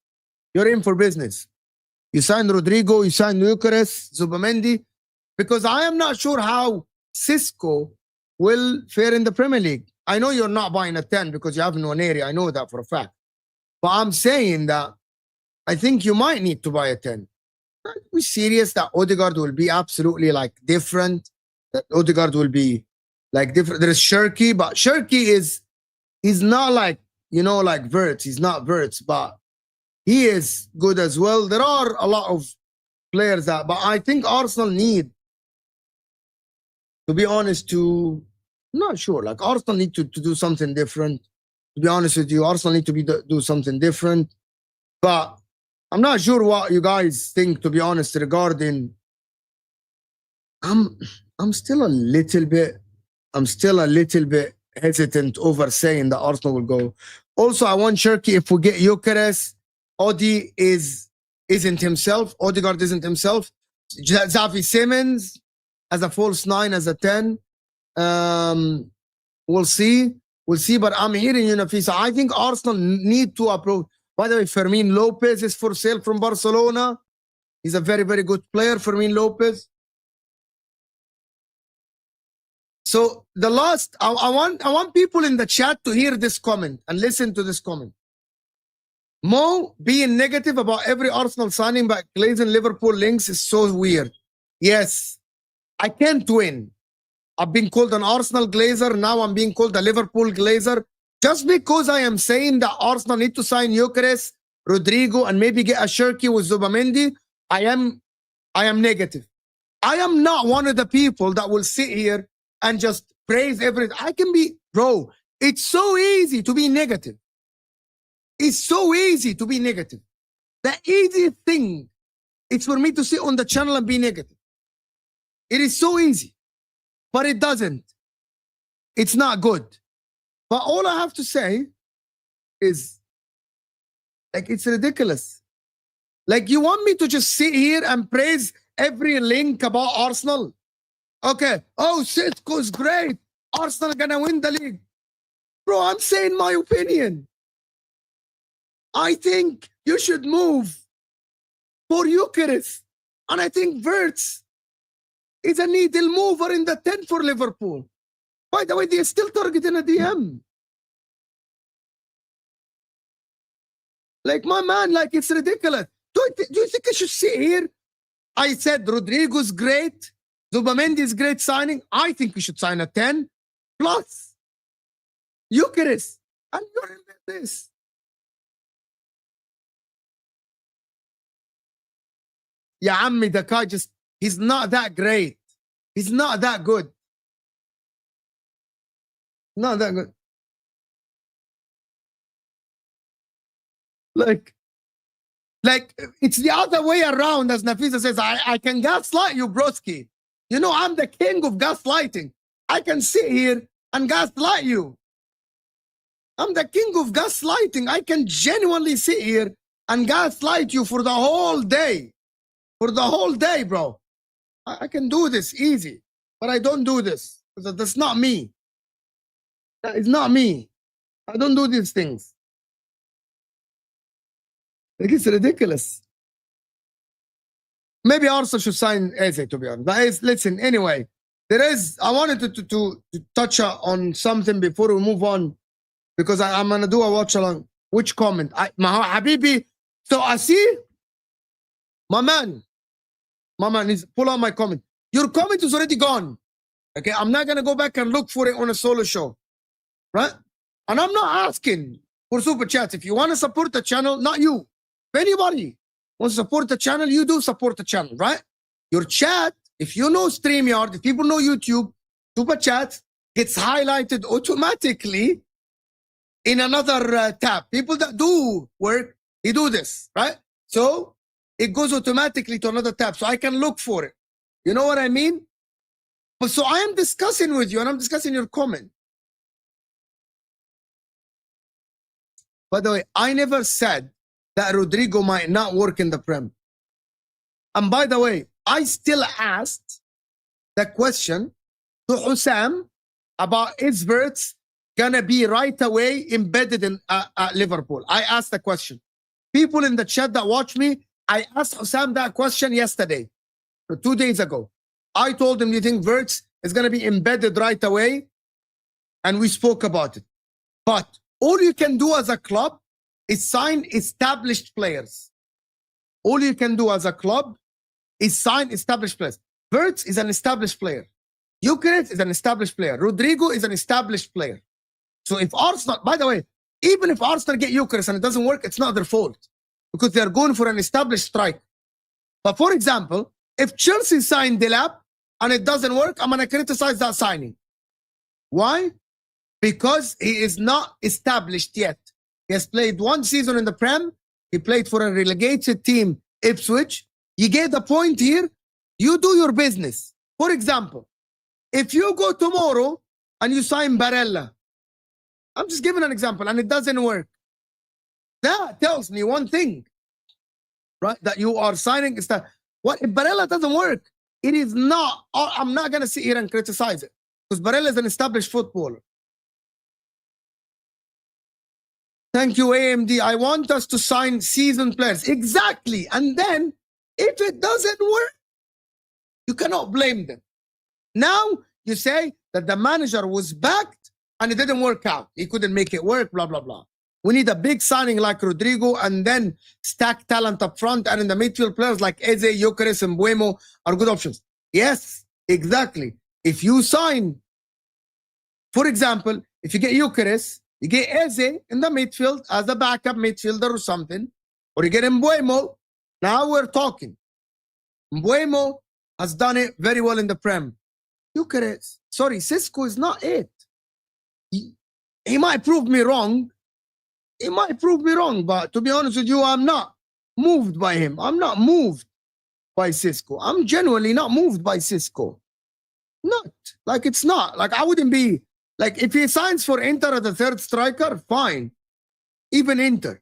you're in for business. You sign Rodrygo, you sign Eucharist, Zubimendi, because I am not sure how Sesko will fare in the Premier League. I know you're not buying a 10 because you have Nwaneri. I know that for a fact. But I'm saying that I think you might need to buy a 10. We're serious that Odegaard will be absolutely, like, different. That Odegaard will be, like, different. There is Shirky, but Shirky he's not like, you know, like Wirtz. He's not Wirtz, but he is good as well. There are a lot of players that, but I think Arsenal need, to be honest, I'm not sure. Like, Arsenal need to do something different. To be honest with you, Arsenal need to do something different. But I'm not sure what you guys think, to be honest, regarding. I'm still a little bit hesitant over saying that Arsenal will go. Also, I want Shirky, if we get Eucharist, Odi isn't himself. Odegaard isn't himself. Xavi Simons as a false 9, as a 10. We'll see. But I'm hearing you, Nafisa. I think Arsenal need to approach. By the way, Fermin Lopez is for sale from Barcelona. He's a very, very good player, Fermin Lopez. So the last, I want people in the chat to hear this comment and listen to this comment. Mo being negative about every Arsenal signing by Glazer Liverpool links is so weird. Yes, I can't win. I've been called an Arsenal Glazer. Now I'm being called a Liverpool Glazer. Just because I am saying that Arsenal need to sign Eucharist, Rodrygo, and maybe get a Shirky with Zubimendi, I am negative. I am not one of the people that will sit here and just praise everything. I can be, bro, it's so easy to be negative. It's so easy to be negative. The easiest thing is for me to sit on the channel and be negative. It is so easy. But it doesn't. It's not good. But all I have to say is, like, it's ridiculous. Like, you want me to just sit here and praise every link about Arsenal? Okay. Oh, Sesko's great. Arsenal gonna win the league. Bro, I'm saying my opinion. I think you should move for Eucharist. And I think Wirtz is a needle mover in the 10 for Liverpool. By the way, they're still targeting a DM. Like, my man, like, it's ridiculous. Do you think I should sit here I said Rodrygo's great. Zubamendi's great signing. I think we should sign a 10 plus Eucharist. And you're in this. Yeah, Ammi, the guy just, he's not that great. He's not that good. Not that good. Like it's the other way around, as Nafisa says. I can gaslight you, broski. You know, I'm the king of gaslighting. I can sit here and gaslight you. I'm the king of gaslighting. I can genuinely sit here and gaslight you for the whole day. For the whole day, bro. I can do this easy. But I don't do this. That's not me. That is not me. I don't do these things. It's ridiculous. Maybe Arsenal should sign Eze, to be honest. But listen, anyway, I wanted to touch on something before we move on, because I'm going to do a watch along. Which comment? Habibi. So I see, my man, pull out my comment. Your comment is already gone. Okay, I'm not going to go back and look for it on a solo show. Right? And I'm not asking for super chats. If you want to support the channel, not you. If anybody wants to support the channel, you do support the channel, right? Your chat, if you know StreamYard, if people know YouTube, super chat gets highlighted automatically in another tab. People that do work, they do this, right? So it goes automatically to another tab, so I can look for it. You know what I mean? But so I am discussing with you, and I'm discussing your comment. By the way, I never said that Rodrygo might not work in the Prem. And by the way, I still asked the question to Hussam about is Wirtz gonna be right away embedded in Liverpool. I asked the question. People in the chat that watch me, I asked Hussam that question yesterday, or 2 days ago. I told him, do you think Wirtz is gonna be embedded right away? And we spoke about it. But all you can do as a club is sign established players. All you can do as a club is sign established players. Wirtz is an established player. Eucharist is an established player. Rodrygo is an established player. So if Arsenal, by the way, even if Arsenal get Eucharist and it doesn't work, it's not their fault, because they're going for an established striker. But for example, if Chelsea sign Delap and it doesn't work, I'm going to criticize that signing. Why? Because he is not established yet. He has played 1 season in the Prem. He played for a relegated team, Ipswich. You get the point here. You do your business. For example, if you go tomorrow and you sign Barella, I'm just giving an example, and it doesn't work, that tells me one thing, right? That you are signing is that what if Barella doesn't work? It is not. I'm not gonna sit here and criticize it, because Barella is an established footballer. Thank you, AMD. I want us to sign seasoned players. Exactly. And then, if it doesn't work, you cannot blame them. Now, you say that the manager was backed and it didn't work out. He couldn't make it work, blah, blah, blah. We need a big signing like Rodrygo, and then stack talent up front. And in the midfield, players like Eze, Eucharist, and Buemo are good options. Yes, exactly. If you sign, for example, if you get Eucharist, you get Eze in the midfield as a backup midfielder or something, or you get Buemo. Now we're talking. Buemo has done it very well in the Prem. Eucharist, sorry, Sesko is not it. He might prove me wrong. He might prove me wrong, but to be honest with you, I'm not moved by him. I'm not moved by Sesko. I'm genuinely not moved by Sesko. Not. Like, it's not. Like, I wouldn't be. Like, if he signs for Inter as the third striker, fine. Even Inter.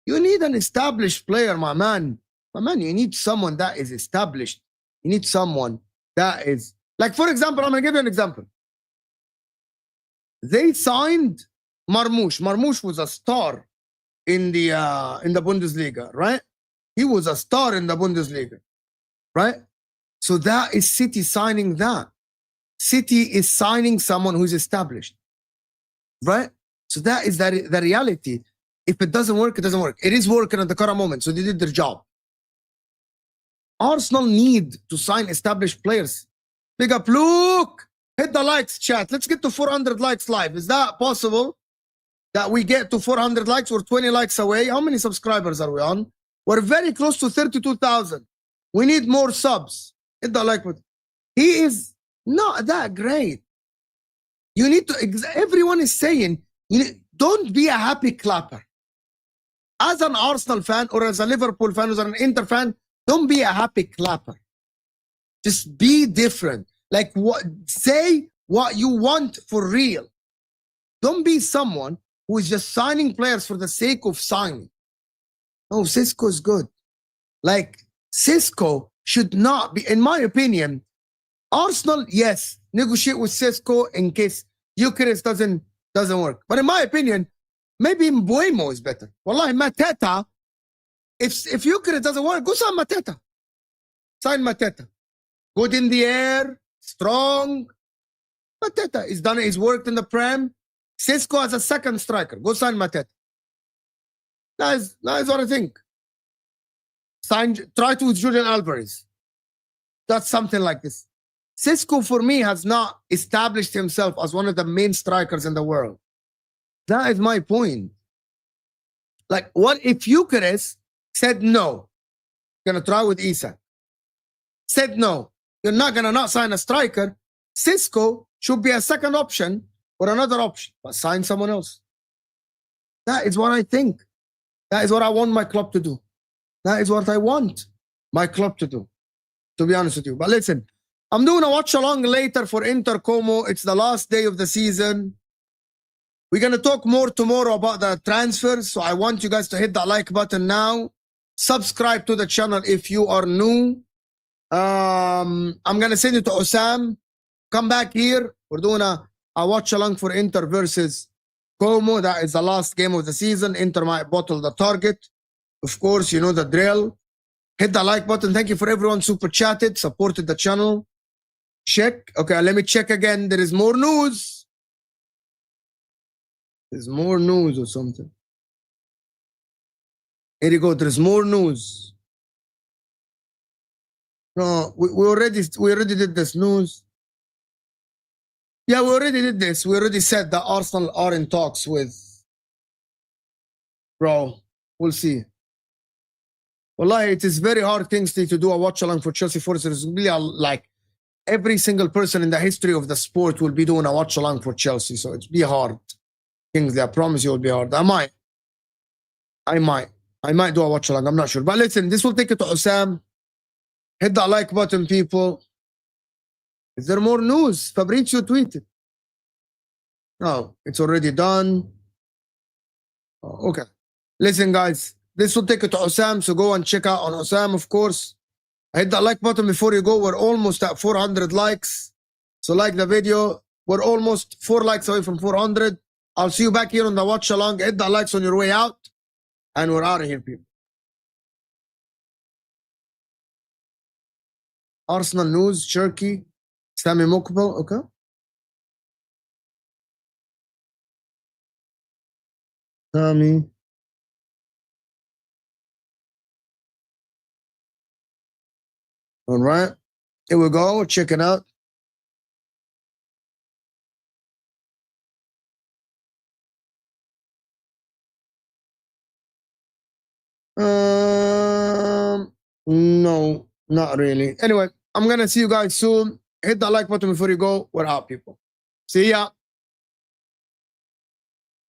You need an established player, my man. My man, you need someone that is established. You need someone that is... Like, for example, I'm going to give you an example. They signed Marmoush. Marmoush was a star in the Bundesliga, right? He was a star in the Bundesliga, right? So that is City signing that. City is signing someone who's established, right? So that is the reality. If it doesn't work, it doesn't work. It is working at the current moment, so they did their job. Arsenal need to sign established players. Big up, Luke. Hit the likes, chat. Let's get to 400 likes live. Is that possible? That we get to 400 likes? We're 20 likes away. How many subscribers are we on? We're very close to 32,000. We need more subs. Hit the like button. He is not that great. You need to, everyone is saying, don't be a happy clapper. As an Arsenal fan or as a Liverpool fan or an Inter fan, don't be a happy clapper. Just be different. Like, say what you want for real. Don't be someone who is just signing players for the sake of signing. Oh, Sesko is good. Like, Sesko should not be, in my opinion, Arsenal, yes, negotiate with Sesko in case Eucharist doesn't work. But in my opinion, maybe Mbuemo is better. Wallahi, Mateta, if Eucharist doesn't work, go sign Mateta. Sign Mateta. Good in the air, strong. Mateta is done. He's worked in the Prem. Sesko as a second striker. Go sign Mateta. That is what I think. Try to with Julian Alvarez. That's something like this. Sesko, for me, has not established himself as one of the main strikers in the world. That is my point. Like, what if Eucharist said no? Gonna try with Isak. Said no. You're not gonna not sign a striker. Sesko should be a second option or another option, but sign someone else. That is what I think. That is what I want my club to do. That is what I want my club to do, to be honest with you. But listen, I'm doing a watch-along later for Inter Como. It's the last day of the season. We're going to talk more tomorrow about the transfers, so I want you guys to hit that like button now. Subscribe to the channel if you are new. I'm going to send you to Osam. Come back here. We're doing a watch-along for Inter versus Como. That is the last game of the season. Inter might bottle the target. Of course, you know the drill. Hit the like button. Thank you for everyone super chatted, supported the channel. Check. Okay, let me check again. There is more news. There's more news or something. Here you go. There's more news. No, we already did this news. Yeah, we already did this. We already said that Arsenal are in talks with. Bro, we'll see. Wallahi, it is very hard, Kingsley, to do a watch-along for Chelsea Forest. It's really like every single person in the history of the sport will be doing a watch-along for Chelsea. So it's be hard. Kingsley, I promise you it will be hard. I might do a watch-along. I'm not sure. But listen, this will take it to Osam. Hit that like button, people. Is there more news? Fabrizio tweeted. No, it's already done. Oh, okay. Listen, guys. This will take it to Osam, so go and check out on Osam, of course. Hit that like button before you go. We're almost at 400 likes. So like the video. We're almost 4 likes away from 400. I'll see you back here on the watch along. Hit the likes on your way out. And we're out of here, people. Arsenal news, Cherky, Sami Mokbel, okay. Sami. All right, here we go. Check it out. No, not really. Anyway, I'm gonna see you guys soon. Hit the like button before you go. We're out, people. See ya.